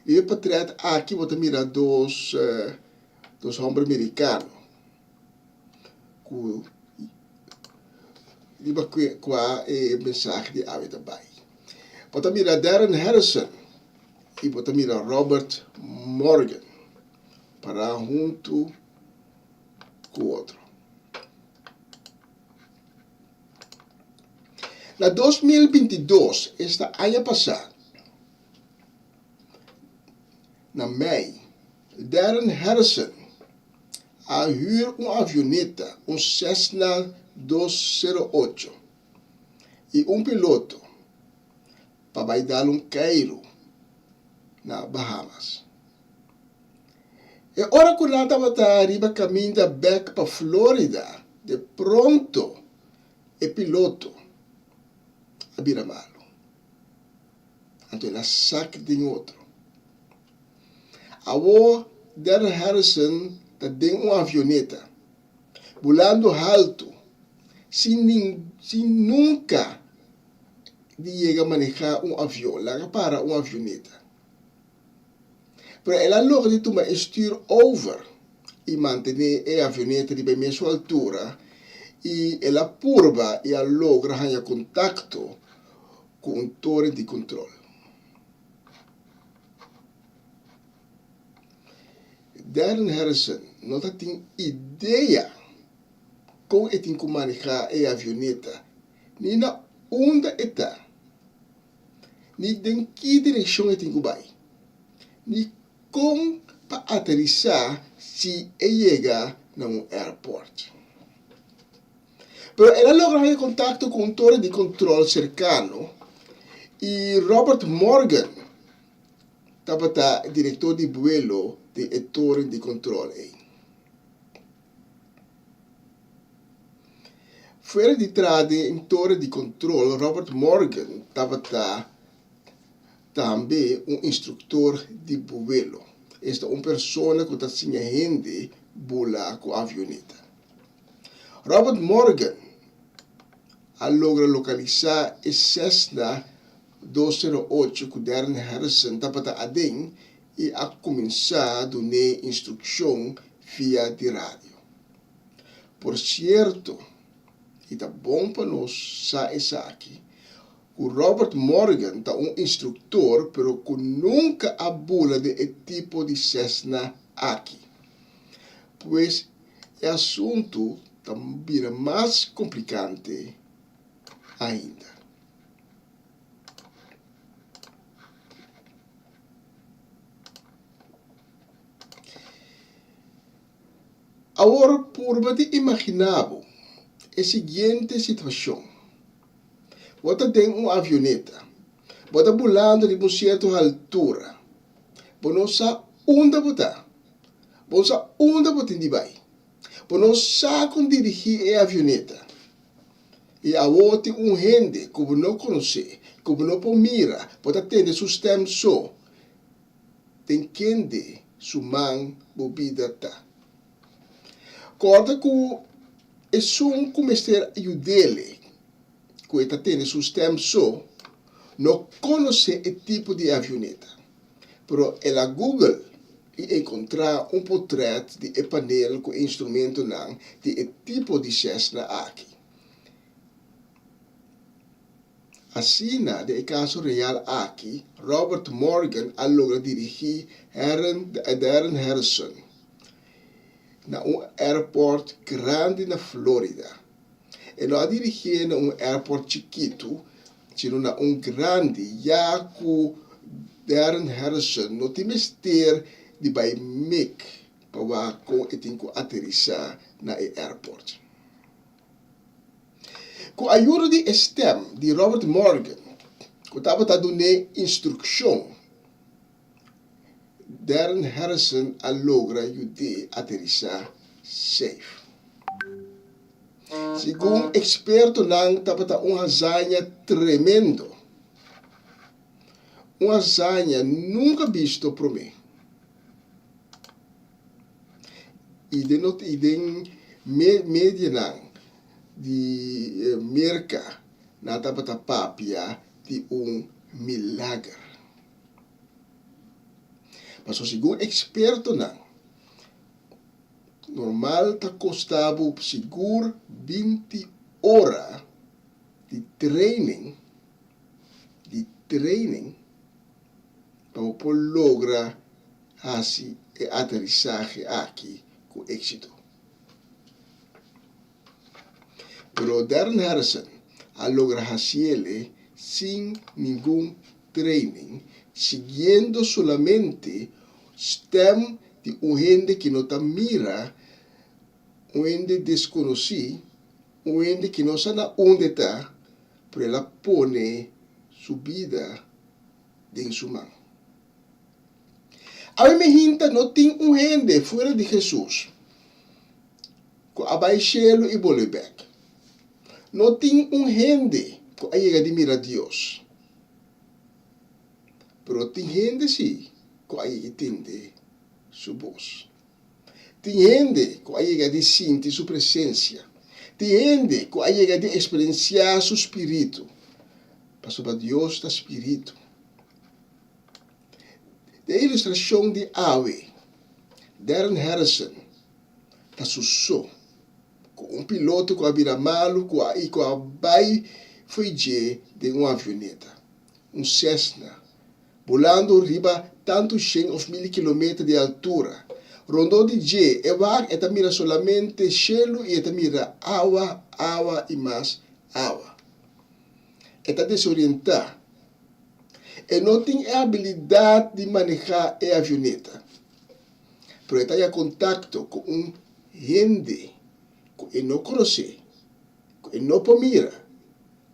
E o portrait aqui você mira dos homens americanos. Com a mensagem de ave também. Você mira Darren Harrison e você mira Robert Morgan para junto com o outro. Na 2022, esta ano passado, na maio, Darren Harrison a huur avioneta, Cessna 208, e piloto para dar Cairo, na Bahamas. E ora que nada estava arriba caminho back para Flórida, de pronto, o piloto vira malo. Então ele saca de outro. Agora, Darren Harrison tem avioneta, volando alto, sem nunca chega a manejar avião, lá para avioneta. Mas ela logra de tomar steer over e manter a avioneta de bem sua altura, e ela purva e ela logra ganhar contato com torre de controle. Darren Harrison não tem ideia como ele tem que manejar a avioneta, nem na onde está, nem em que direção ele tem que ir, nem como para aterrissar se ele chega no aeroporto. Mas ela logra contato com torre de controle cercano e Robert Morgan estava diretor de vuelo de torre de controle. Fora de trás em torre de controle, Robert Morgan estava também instrutor de vuelo. Esta é uma pessoa que está sem gente voar com a avioneta. Robert Morgan logra localizar a Cessna 208 que Darren Harrison estava adem e a começar a dar instrução via de rádio. Por certo, e tá bom para nós saber aqui, o Robert Morgan é instrutor, pero que nunca abula de tipo de Cessna aqui. Pois o assunto também mais complicante ainda. Agora, por você imaginar a seguinte situação. Você tem uma avioneta. Você está volando de uma certa altura. Você não sabe onde você está. Você não sabe onde você vai. Você não sabe como dirigir a avioneta. E agora tem gente que você não conhece, que você não pode mirar. Você tem o sistema só. Tem que sua mão bebida está. Corta que é só começar a ajudar-lhe, que está tendo sistema só, não conhece o tipo de avioneta. Mas ela Google e encontrar portrait de painel com instrumento de tipo de Cessna aqui. Assim, no caso real aqui, Robert Morgan logra dirigir Darren Harrison na aeroporto grande na Flórida. E não dirigir na aeroporto chiquito, sino na grande, já que Darren Harrison não tem mistério de vai make para com tem que aterrissar na aeroporto. Com a ajuda de STEM de Robert Morgan, que estava dando instrução, Darren Harrison logra ajudar a aterrissar safe. Segundo experto, estava uma hazaña tremendo. Uma hazaña nunca visto por mim. iden media nang di merka na tapatapapia di milagre. Mas segundo experto nang normal ta costava seguro 20 horas de training para poder lograr assim aterrissage aqui com êxito. Pero Darren Harrison a lograr hacerlo sin ningún training, siguiendo solamente stem de gente que no te mira, gente desconocido, gente que no sabe onde está, pero ela pone su vida en su mano. A mí me no tem gente fuera de Jesús, que abaixelo e bolebek. No tem gente que llega de mirar a Dios. Pero tem gente sim, que llega entender su voz. Tem gente que llega de sentir su presencia. Tem gente que llega de experienciar su espíritu. Mas para Deus está espírito. De ilustração de ave, Darren Harrison está sussurrando com piloto que vira malo e que vai fugir de uma avioneta, Cessna, volando riba tanto 100 ou 1000 km de altura. Rondou de J, e mira solamente cielo e mira água e mais água. Está desorientado. E não tem a habilidade de manejar a avioneta. Pero está em contato com gente que não conhece, que não mira,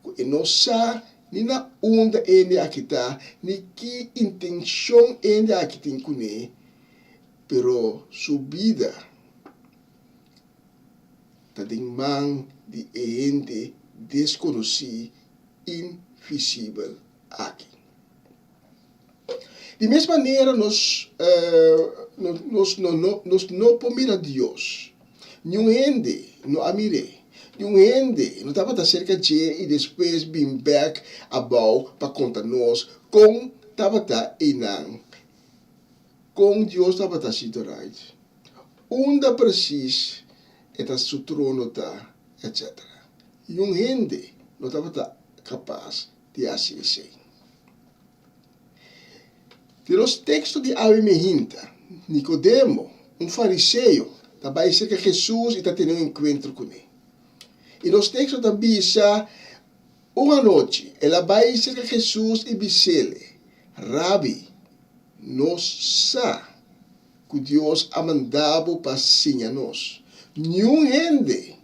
que não sabe nem na onde ele está, nem que intenção ele aqui tem com ele, pero sua vida está em mão de gente desconhecida, invisível aqui. De mesma maneira, nós não podemos a Deus. Nenhum gente não admire. Nenhum gente não estava cerca de e depois vir back about para contar nós como estava inang. Com Deus estava sido right. Onde precisa está seu trono está, etc. Nenhum gente não estava capaz de fazer isso. De los textos de Avimejinta, Nicodemo, fariseu, também diz que Jesus está tendo encontro com ele. E nos textos também diz, uma noite, ela vai dizer que Jesus e disse, Rabi, nós sabemos que Deus a mandado para ensinar-nos. Nenhum gente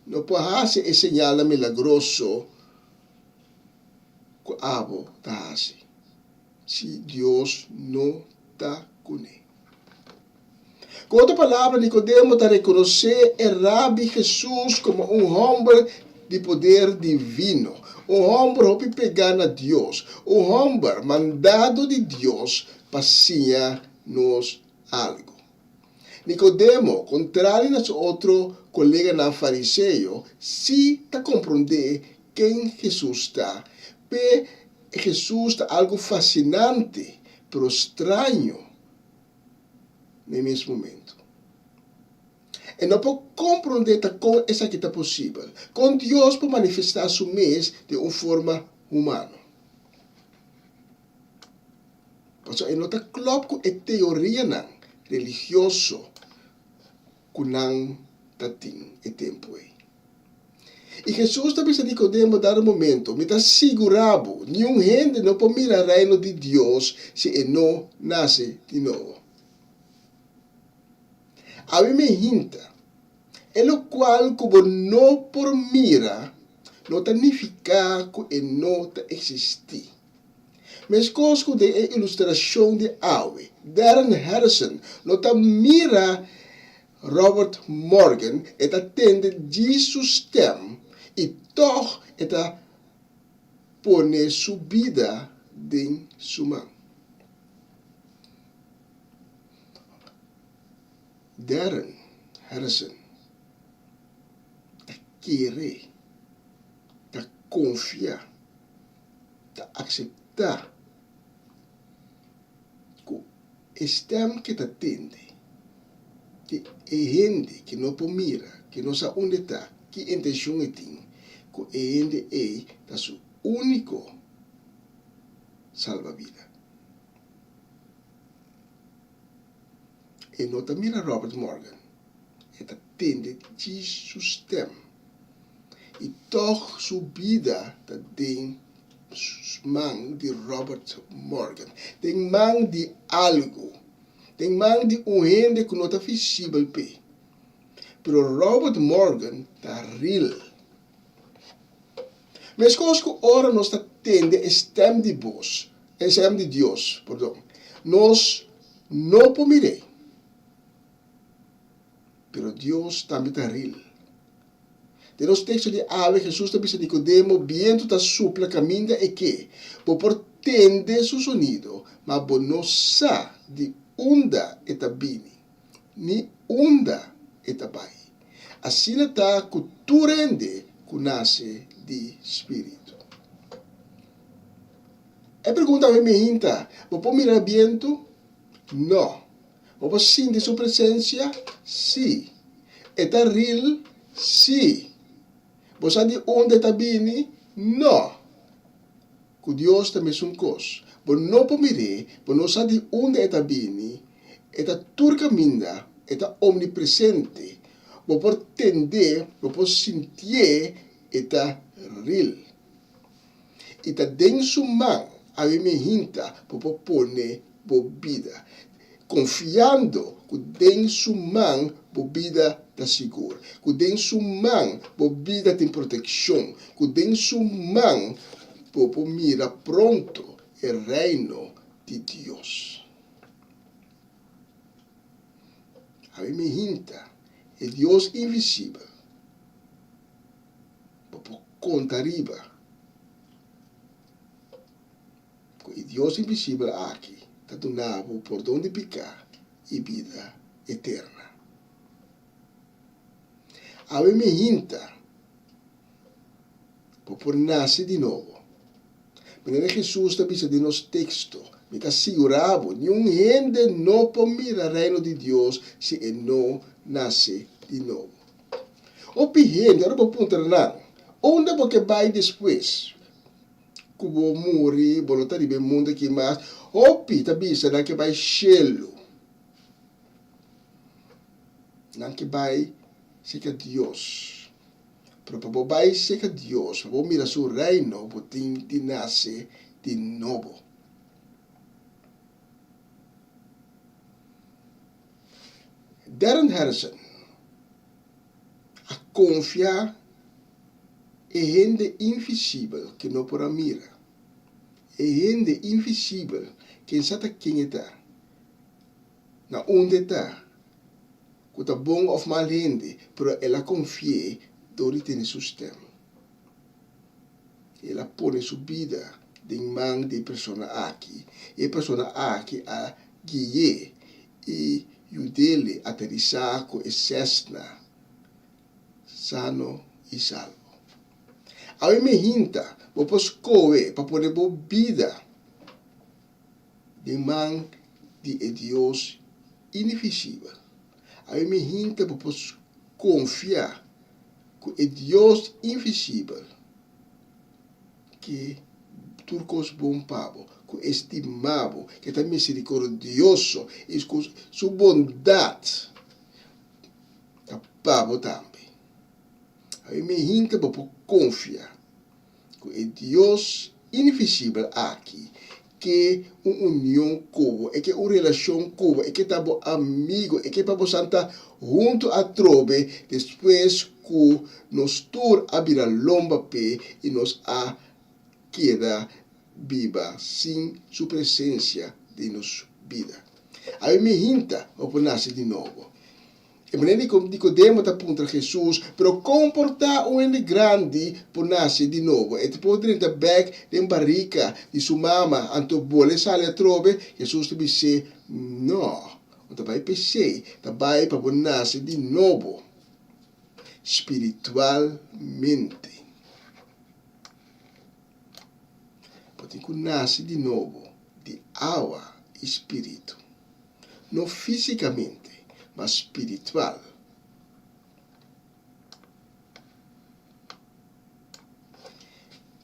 não pode fazer esse sinal milagroso que Abo está fazendo. Se Deus não está com ele. Com outra palavra, Nicodemo está reconhecer o Rabi Jesus como homem de poder divino, homem que pegar na Deus, homem mandado de Deus para ensinar-nos algo. Nicodemo, contrário a seu outro colega na fariseu, se está compreender quem Jesus está, Jesus está algo fascinante, pero estranho no mesmo momento. E não pode compreender como isso aqui está possível. Com Deus pode manifestar seu mês de uma forma humana. Porque ele não está claro com a teoria religiosa que não está tendo tempo aí. E Jesus também se Nicodemo dar um momento, me está segurado, nenhum gente não pode mirar o reino de Deus se ele não nasce de novo. A mim me hinta, é o qual como não por mira, não significa que ele não está existir. Mas coisa de ilustração de Awe, Darren Harrison, não está mira Robert Morgan, está tendo de sistema, e toch está pone sua vida em sua mão. Darren Harrison, ta querer, ta confiar, ta aceitar que a stem que te atende, que é gente que não mira, que não sabe onde está, que intenção tem, que é gente é seu único salva-vida. E não te mira Robert Morgan, e te atende de seu stem, e toch sua vida te tem mão de Robert Morgan, tem mão de algo, tem mão de gente que não está visível, pero Robert Morgan está real. Mas coisas que ora nós atende a stem de Deus, a stem de Deus, perdão, nós não podemos, pero Deus também está real. De los textos de ave, Jesus está dizendo Nicodemo, viento está supla caminha e que, por tende su sonido, mas não sabe de onde está vindo, ni onde está vai. Assim está que tu rende que nasce de Espírito. E pergunta a mim, hinta, ¿vos mirar viento? Não. ¿Vos sentir sua presença? Sim. Está real? Sim. ¿Vos sabe onde está vindo? Não. Que Deus também é uma coisa. Vos não pode mirar, vos não sabe onde está vindo, está todo caminho, está omnipresente. Vos pode entender, vos pode sentir, está real. E está dentro sua mão, a minha hinta, vos pode pôr vos vida. Confiando que dentro sua mão, vos vida está segura. Que dentro sua mão, vos vida tem proteção. Que dentro sua mão, vos mira pronto o reino de Deus. A minha hinta é Deus invisível. Vos conta arriba. Que Deus invisível aqui está donando por onde picar e vida eterna. A minha hinta por nascer de novo. Maneira Jesus está dizendo no texto, me está segurado, nenhum gente não pode mirar o reino de Deus se ele não nasce de novo. O gente, agora vou perguntar, onde porque vai depois? Que vou morrer, vou lutar de mundo aqui, mas o pi está dizendo que vai chelo. Não que vai ser que Deus. Pero para vai ser que Deus, para mirar seu reino, para tem de nascer de novo. Darren Harrison, a confiar é gente invisível que não pode mirar. É gente invisível que não sabe quem está. Na onde está. Que está bom ou mal gente, pero ela confia dove tem seu sistema. Ela põe sua vida em mão de pessoa aqui. E a pessoa aqui a guiar e ajudar a aterrissar com a cessna sano e salvo. A minha hinta, vou escolher para poder boa vida em mão de Deus invisível. A minha hinta, vou confiar que é Deus invisível, que turcos bom pavo, que é estimável, que é misericordioso, e com sua bondade, é pavo também. A minha gente pode confiar que é Deus invisível aqui, que é uma união com é que é uma relação com é que está bom amigo, é que para estar junto a trobe, depois que nós todos abrir a lomba pé e nós a queda viva sem sua presença de nossa vida. A minha gente vai nascer de novo. E maneira Nicodemo está apontando a Jesus, pero comportar um ende grande por nascer de novo. E depois de entrar back de barrica de sua mama, anto bole sale a trove, Jesus te disse, não, Tabai pensei, tabai para nascer de novo, espiritualmente. Pode nascer de novo, de água e espírito. Não fisicamente, mas espiritual.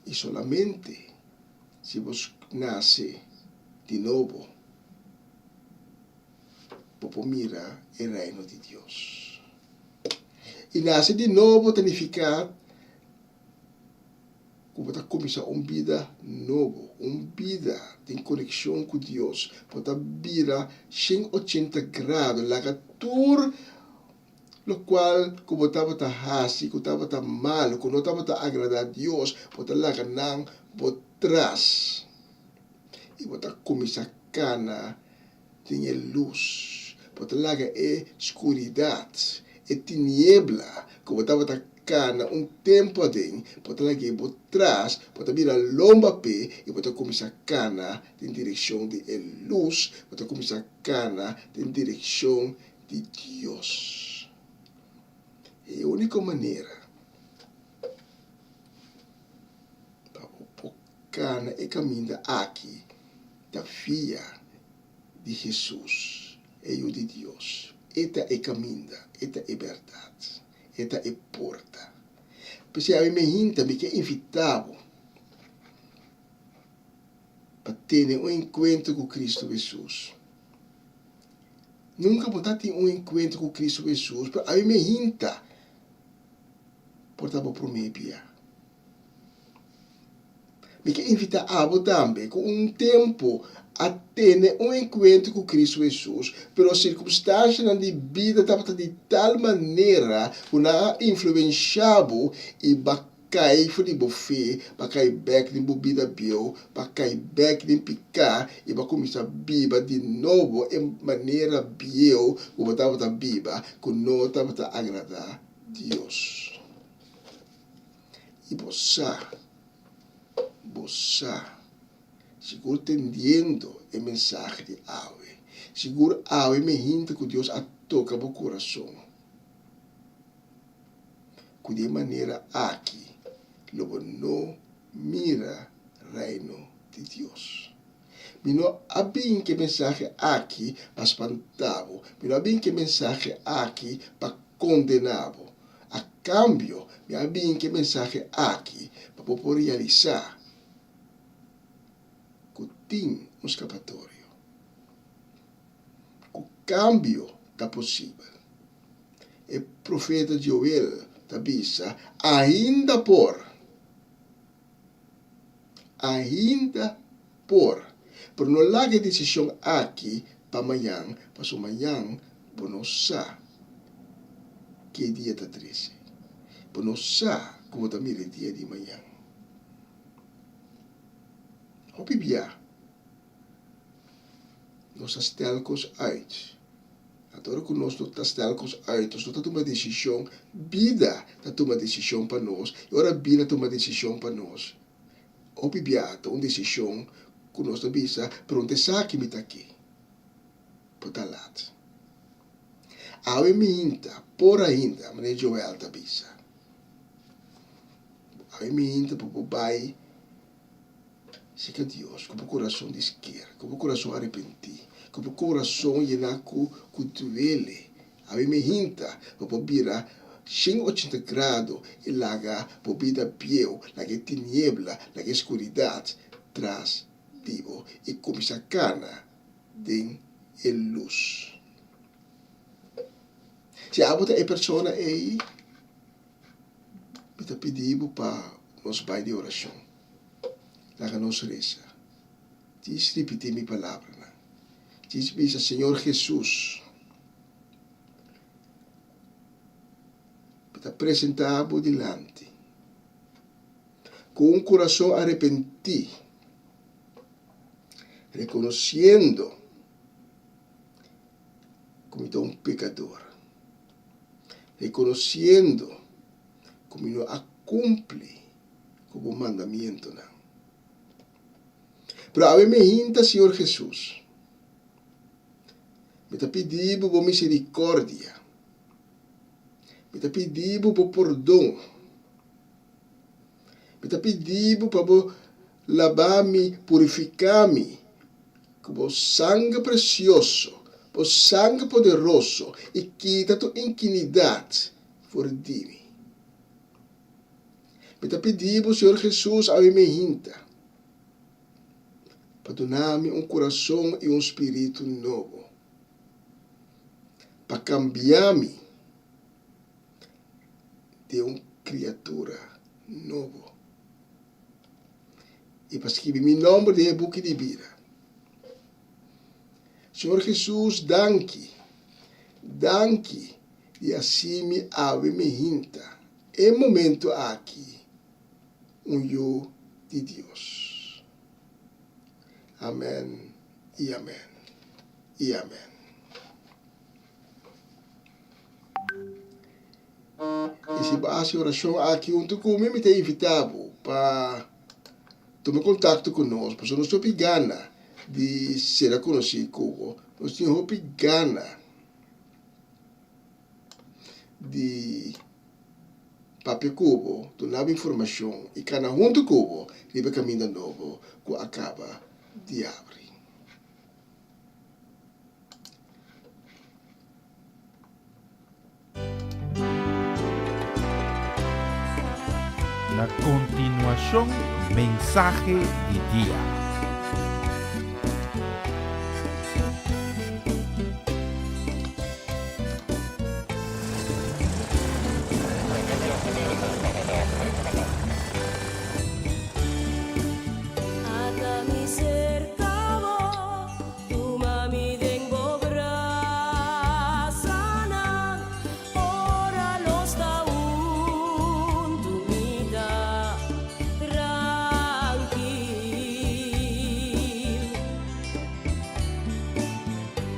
E solamente se você nasce de novo, você mira o reino de Deus. E nascer de novo significa que você começa uma vida nova, uma vida em conexão com Deus. Você vira 180 graus, laga tudo lo qual que você está hasi, que você está mal, que não está agradar a Deus, você laga não, você traz. E você começa a cana, tem luz. Você laga escuridade, tiniebla, que você está cana tempo adem, você laga você traz, você vira lomba pé, e você começa a cana em direção de luz, você começa a cana em direção de Deus. É a única maneira para o cana e caminho aqui da filha de Jesus, é o de Deus. Esta é caminho, esta é verdade, esta é porta. Porque a minha gente me quer invitado para ter um encontro com Cristo Jesus. Nunca vou ter um encontro com Cristo Jesus, porque a minha gente portava por mim pia. Me quer invitar a também com um tempo a ter um encontro com Cristo Jesus, pero as circunstâncias na vida estava de tal maneira que não influenciava e bacai foi de bofé, bacai back de bebida bio, bacai back de picar e vai começar a biba de novo em maneira bio, que estava a biba, que não estava a agradar Deus. E você, seguro entendendo a mensagem de Awe, seguro Awe me hinta que Deus a toca o coração. Que de maneira aqui, logo não mira reino de Deus. Me não abin que mensagem aqui para espantá-lo, me não abin que mensagem aqui para condená-lo. A cambio, me abin que mensagem aqui para poder realizar que tem um escapatório. O cambio está possível. O profeta Joel está dizendo, ainda por, por não larga decisão aqui para amanhã, para amanhã, por não saber que dia está 13. Por não saber como está o dia de manhã. O Bíblia, nós estamos uit. Agora que nós estamos uit, nós estamos uma decisão, vida está tomando uma decisão para nós, e agora a vida toma uma decisão para nós. O Bíblia está uma decisão que nós estamos para onde sabe que está aqui. Por tal lado. A minha por ainda, mas Joel está bisa. A minha por pai, se que Deus, com o coração de esquerda, com o coração arrependido, com o coração llenar com duele. A minha por virar 180 graus e larga por vida pieu, larga tiniebla, larga escuridade, traz Deus e começa a cana de luz. Se a outra pessoa aí, eu pedindo para nós pai de oração. Lá que nós reza. Diz repetir minha palavra. Diz, Senhor Jesus, para apresentar-vos delante, com um coração arrependido, reconhecendo como estou um pecador. Reconociendo como no cumple como mandamiento. Pero a mí me hinta, Señor Jesús, Me ta pedindo por misericórdia. Me ta pedindo por perdão. Me ta pedindo para lavar-me, purificar-me com o sangue precioso, o sangue poderoso e quita tua inquinidade fora de mim. Me ta pedindo, Senhor Jesus, a me hinta, para donar-me coração e espírito novo, para cambiar-me de criatura nova. E para escrever meu nome de book de vida. Senhor Jesus, danke e assim me ave me hinta. É momento aqui, eu de Deus. Amém e amém e amém. E se base a oração aqui, comigo me tem invitado para tomar contato conosco, porque nós temos gana de ser conhecido, nós temos gana de papel cubo, donar informação e cada junto cubo, riba caminho novo que acaba de abrir. Na continuação, mensaje de dia.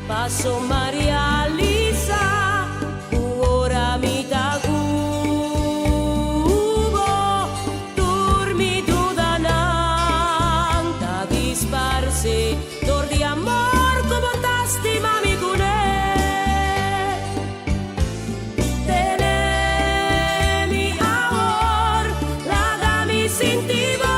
Passo Maria Lisa, ora mi tacubo, dormi tu da nanta disparse, dor di amor come tasti mami cune. Tenemi amor, la dami sentivo.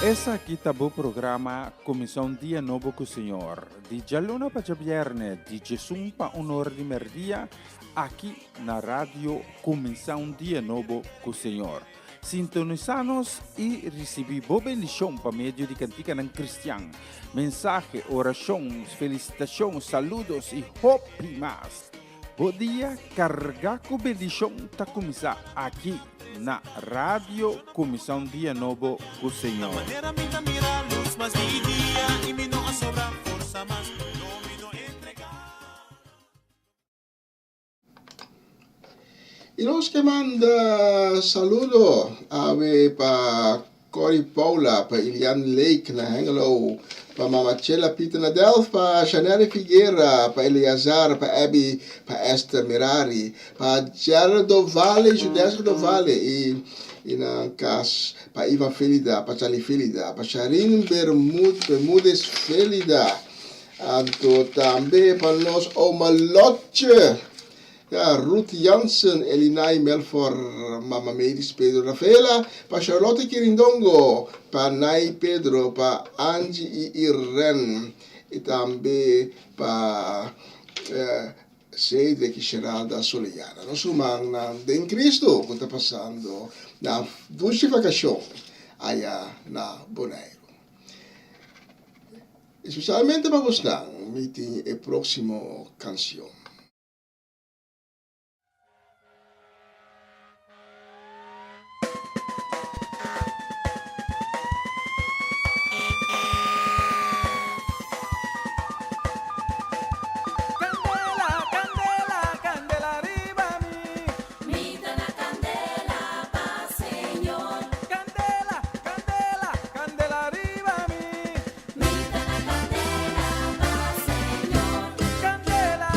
Essa aqui tá o programa Comissão Dia Novo com o Senhor. De Jaluna para Viernes, de Jesus para Honor de Merdia, aqui na rádio Comissão Dia Novo com o Senhor. Sintonizanos e recebi boa bendição para meio de cantiga ng Cristian. Mensagem, oração, felicitação, saludos e hope mais. Bom dia, carga com bendição tá começar aqui na Rádio Comissão Dia Novo com o Senhor. E nós que manda saludo para Cory Paula, para Ilian Lake na Hengelo, para Mamachela Peter Nadel, para Chanel Figueira, para Eleazar, para Abby, para Esther Mirari, para Gerardo Vale, Judesco do Vale, e na casa para Ivan Felida, para Charlie Felida, para Sharin Bermudes Felida, e também para nós Omaloche, Ruth Jansen, Elinai Melfor, Mama Medis Pedro Rafaela, para Charlotte Quirindongo, para Nai Pedro, para Angie e Irene, e também para Cedric Geralda Soliana. Nós somos em Cristo, que está passando na dulcificação aí na Bonaire. Especialmente para você, meeting a próxima canção. Candela,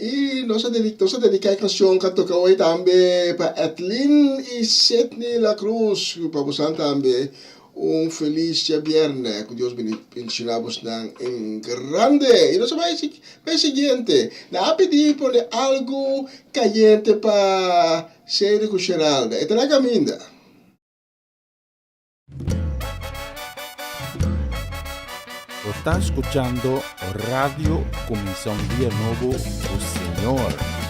E nós dedicamos a canção que tocou também para Etlin e Sidney La Cruz, para você também. Feliz viernes, que Deus bendicionamos em grande. E nós vamos para o seguinte, na pedir por algo caliente para ser com Geralda. E na caminha. Está escuchando Radio Comisión Día Nuevo, o Señor.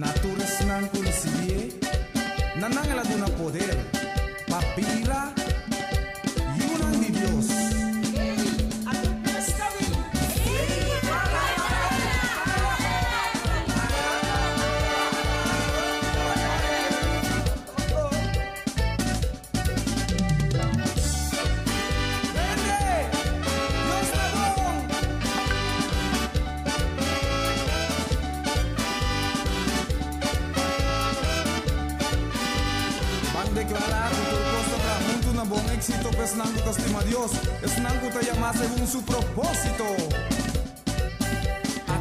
Naturas nan kunisiye, nanang ela duna poder, papira, yunan di Dios. Declarar que tu costa trajo un buen éxito, pues nango te estima a Dios, es nango te llama según su propósito. A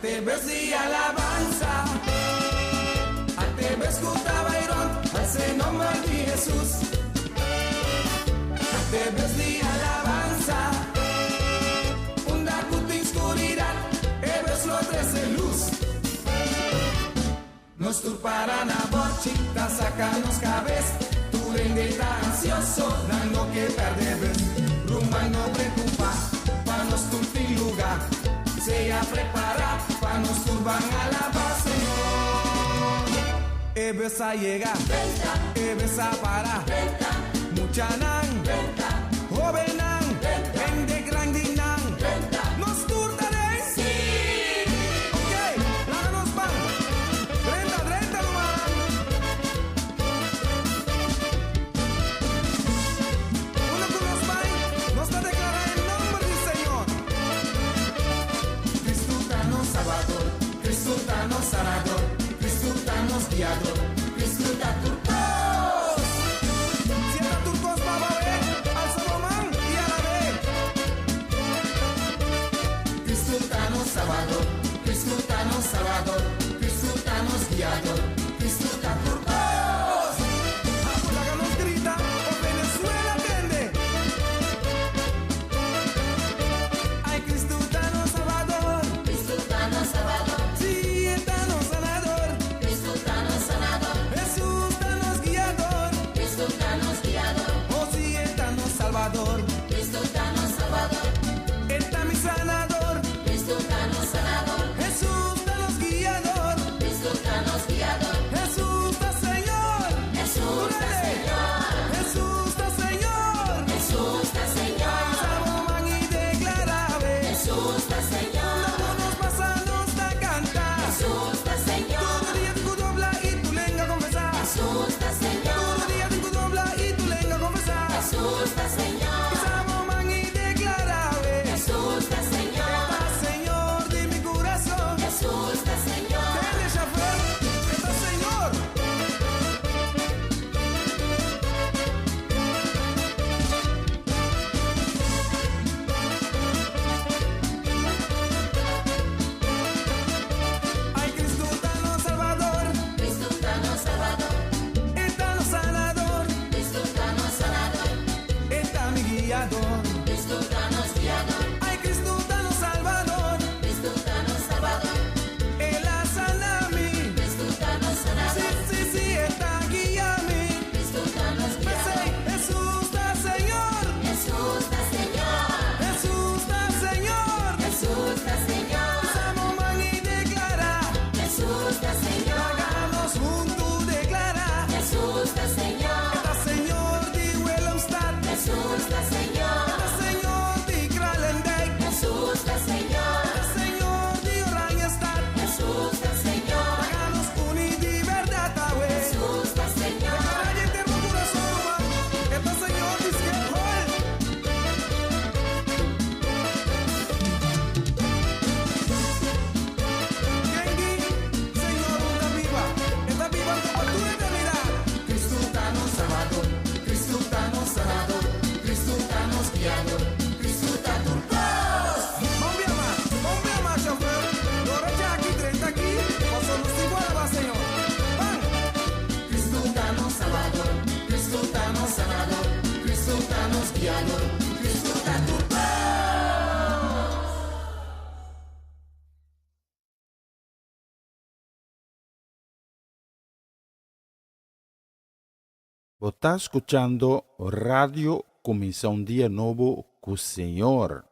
te ves y alabanza, a te ves cutabairón, al se nombre de Jesús. A te ves y alabanza, una puta oscuridad, e ves lo trece luz. Nos turparán a borchita, sacarnos cabeza. Tu rende está ansioso, dando que perder. Rumba no preocupa, pa' nos turpin lugar. Se a preparar, pa' nos turban a la base, Señor. Ebes a llegar, ebes a parar. Mucha nan, joven nan, vende grande nan. Nos turtaré, sí. Ok, láganos pan. Sanador, Cristo danos guiador, Cristo da turcos. Sienta turcos para ver al Salomón y a la vez. Cristo danos salvador, Cristo danos salvador, Cristo danos guiador, Cristo da turcos. Apura nos grita, por Venezuela atiende. Ay, Cristo danos salvador, Cristo danos salvador. Cristo danos salvador, está mi sanador. Cristo danos sanador, Jesús danos guiador. Cristo danos guiador, Jesús da Señor. Jesús da Señor, Jesús da Señor, Jesús da Señor. Saboman y declarave, Jesús da Señor. Nos pasamos a cantar, Jesús da Señor. Todo día tu dobla y tu lengua confesar, Jesús da Señor. Todo día tu dobla y tu lengua confesar, Jesús da Señor. Está escuchando Radio Comienza un Día Nuevo con Señor.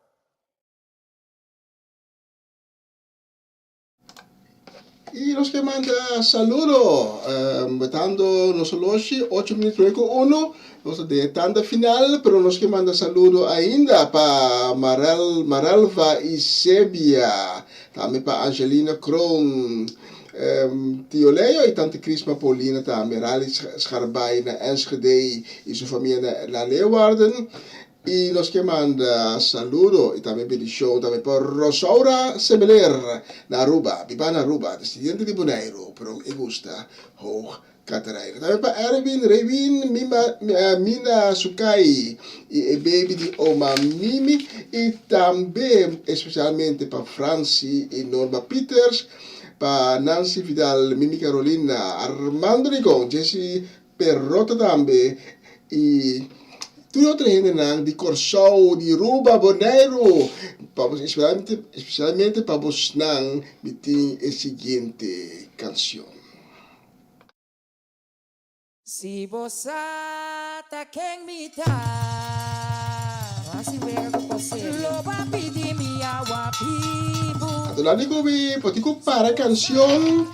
Y los que manda saludo, metando nos loshi 8 minutos luego 1, nos de tanda final, pero nos que manda saludo ainda para Maralva y Sebia, también para Angelina Kroon, Tio Leo y tante Crisma Paulina, también Rally Scharbay na Enschede y su familia na Leeuwarden. Y nos que manda saludo y también bendición también por Rosaura Semeler na Aruba, viva na Aruba, estudiante de Bonaire, pero me gusta hoog Cataraina. También para Erwin, Revin, Mina Sukai y baby de Oma Mimi y también especialmente para Franci y Norma Peters, para Nancy Vidal, Mimi Carolina, Armando Rigon, Jesse Perrota también y tudo outra gente de Corsol, de Aruba, Bonaire, especialmente para vos me tem a seguinte canção. Si vos ataquen mi así veo que posible, lo va a pedir mi agua pibu. Adolani ko poti ko para canção.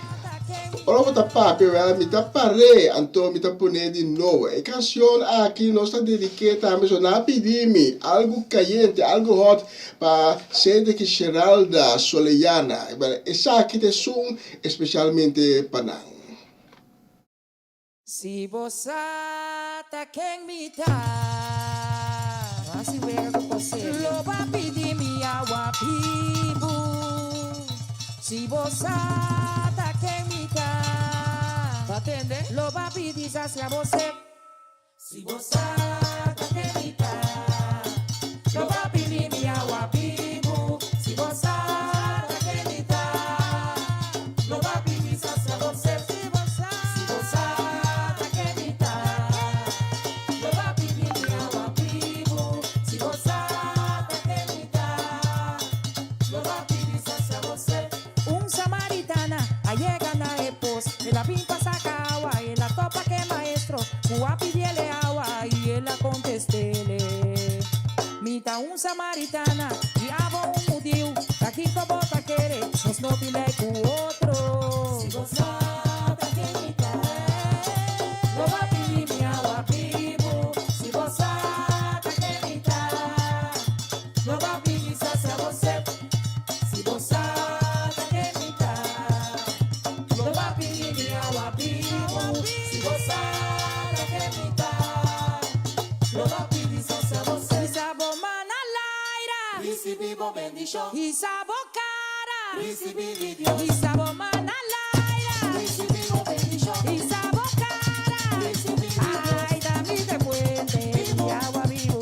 Ora vou tapar, me tapare, então me tapone de novo. A canção aqui nós está dedicada a mencionar pedir-me algo caliente, algo hot para ser que Geralda Soleyana. Essa aqui é som especialmente para nós. Si vos ataquen mi así veo que posible, lo va a pedir mi agua pibu. Si vos ataquen mi atende, lo va a pedir hacia vos. Si vos ataquen mi lo va a pedir mi agua pibu. Si vos ataquen mi lo va a pedir hacia vos. Si vos ataquen mi lo va a pedir mi agua pibu. Si vos ataquen mi lo va a pedir hacia vos. Un samaritana llega na epos, la pimpa saca agua y la topa que maestro, a pidiele agua y él la contestele. Mita un samaritana y abo un judío, aquí como ta quiere, nos no pile cu otro. Si vos ataquen mi lo va a pedir mi agua pibu. Si vos ataquen mi lo va a pedir hacia vos. Si vos ataquen mi lo va a pedir mi agua pibu. Si vos ataquen mi lo va a pedir hacia vos. Isabo manalaira, recibimos bendición. Isabo cara, recibimos Dios. Isabo manalaira, recibimos bendición. Isabo cara, recibimos Dios. Ay, dame de puente, mi agua vivo.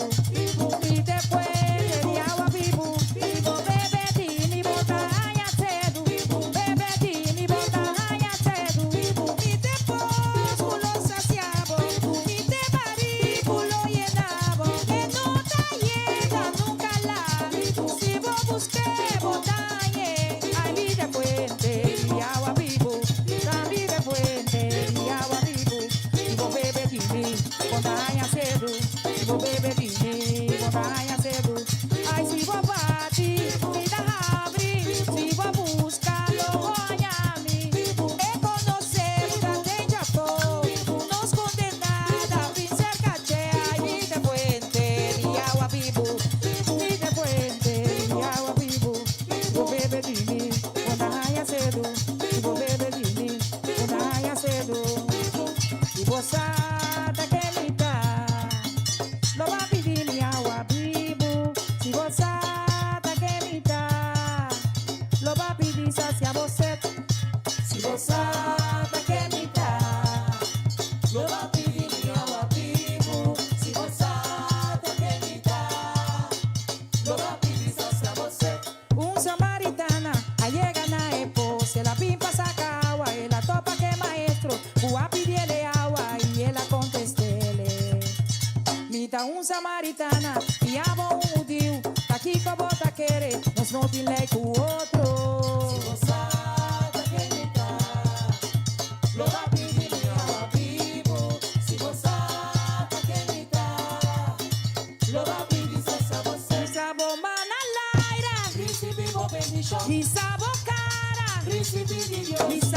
Mi de puente, mi agua vivo. Bebe di mi botella cedo. Bebe di mi botella cedo. Mi de pulo saciabo. Mi de barigulo llenabo. Que no te llega nunca la. Si vos busqué botalle. Ay, mi de puente, mi agua vivo. Mi de puente, mi agua vivo. Si vos bebe di mi botella cedo. Si vos bebe di mi botella cedo. Ay, si vos bati, mi da abri. Si vos busca, lo olhame. E conocer o que Japão. Nos condenada, vencer caché. Ay, mi de puente, mi agua vivo. Mi de puente, mi agua vivo. Si vos bebe di mi botella cedo. Si vos bebe di mi botella cedo. Si vos ataquen mi lo va a pedir mi agua vivo. Si vos ataquen mi lo va a pedir hacia vos. Si vos ataquen mi lo va a pedir mi agua vivo. Si vos ataquen mi lo va a pedir hacia vos. Un samaritana llega na epos, se la pimpa saca agua y la topa que maestro, a pedirle agua y él la contestele. Mita un samaritana y abo un judío, aquí como ta quiere, nos no tiene cu otro. Si vos ataquen mi lo va a pedir mi agua vivo. Si vos ataquen mi lo va a pedir hacia vos. Isabo manalaira, recibimos bendición. Isabo cara, recibimos Dios.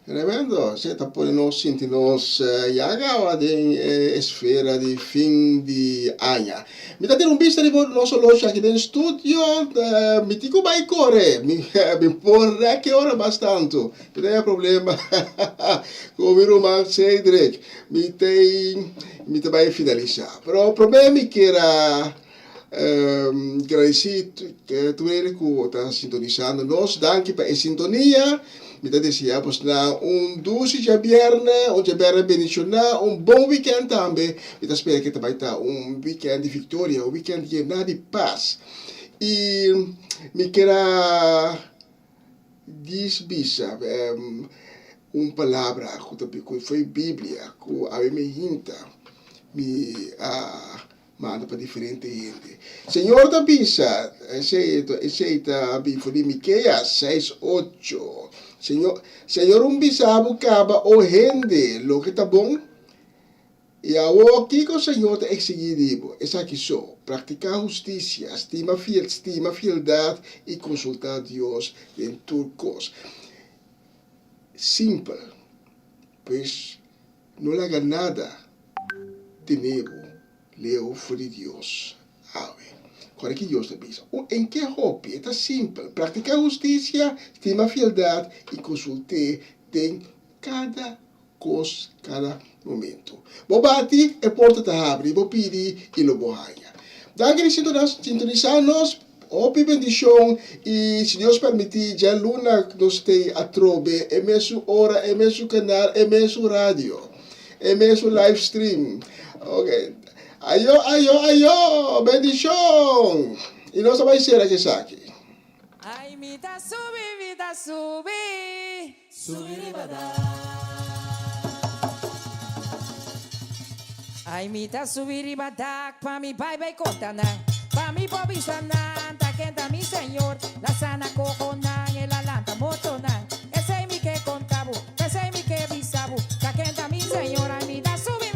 Tremendo, senta poi nos sentimos agora de esfera de fim de ano. Mi dá um vista de nosso loja aqui no estúdio, me digo vai correr, me porra que hora bastante. Não tem problema. Com o meu irmão Cedric, me vai finalizar. Pero o problema é que era agradecido que tu está sintonizando. Nós danke para a sintonia. Me desejamos doce de viernes bendicional, bom weekend também. Me espero que vai estar weekend de vitória, weekend lleno de paz. E me quero dizer palavra que foi Bíblia, que a me hinta, me manda para diferente gente. Senhor da Bisa, aceita a Bíblia de Miqueias 6:8. Senhor, bisabo caba o gente, lo que está bom. E aqui que o Senhor te exigido, é aqui só, praticar justiça, estima fieldade e consultar Deus em turcos. Simples, pois não haga nada de nuevo, leo for de Deus. Amém. Agora que Deus te avisa. Em que hobby? É simples. Praticar justiça, estima fieldade e consultar em cada coisa, cada momento. Vou bater e porta te abre, vou pedir e lo vou ganhar. Danke por sintonizar-nos. Hope bendição e se Deus permitir, já luna nos tem a trobe, é mesmo hora, é mesmo canal, é mesmo rádio, é mesmo live stream. Ok. Ayo, bendição! E nós vamos ser aqui, aqui. Ai, me dá subir. Subiribadá. Ai, me dá subiribadá, pra mi pai vai contaná, pra mi pobre saná, ta quenta mi senhor, la sana cojoná, el alanta motona, ese mi que contabo, ese mi que bisabo, ta quenta mi senhor, ai, me dá subir.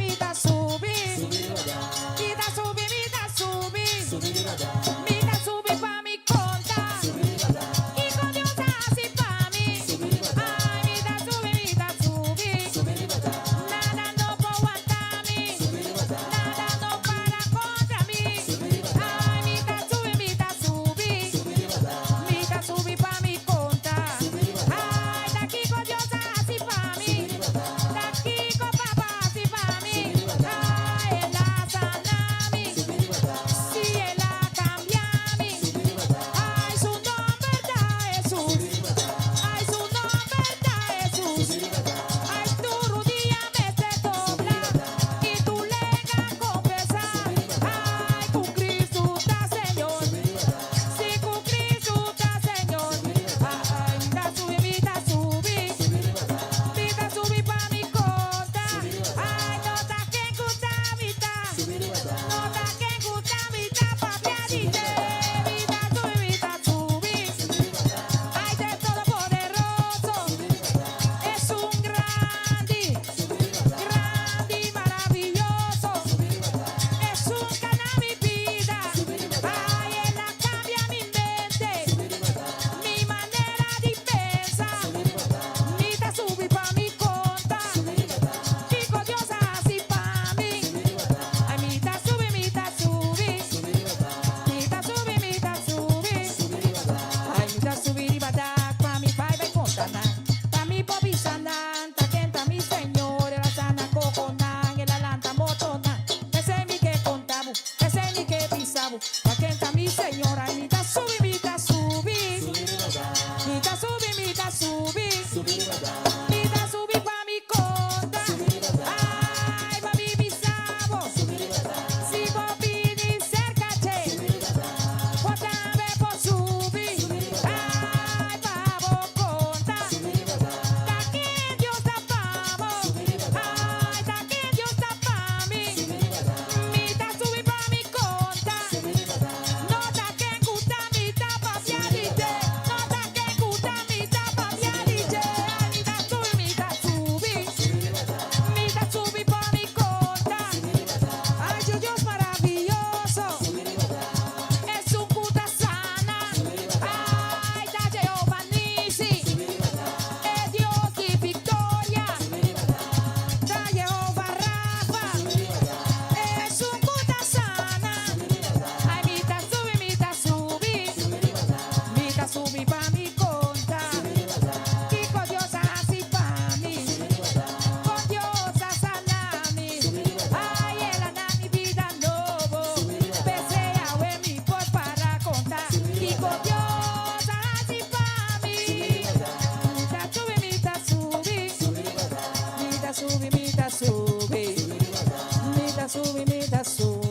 su, imita su.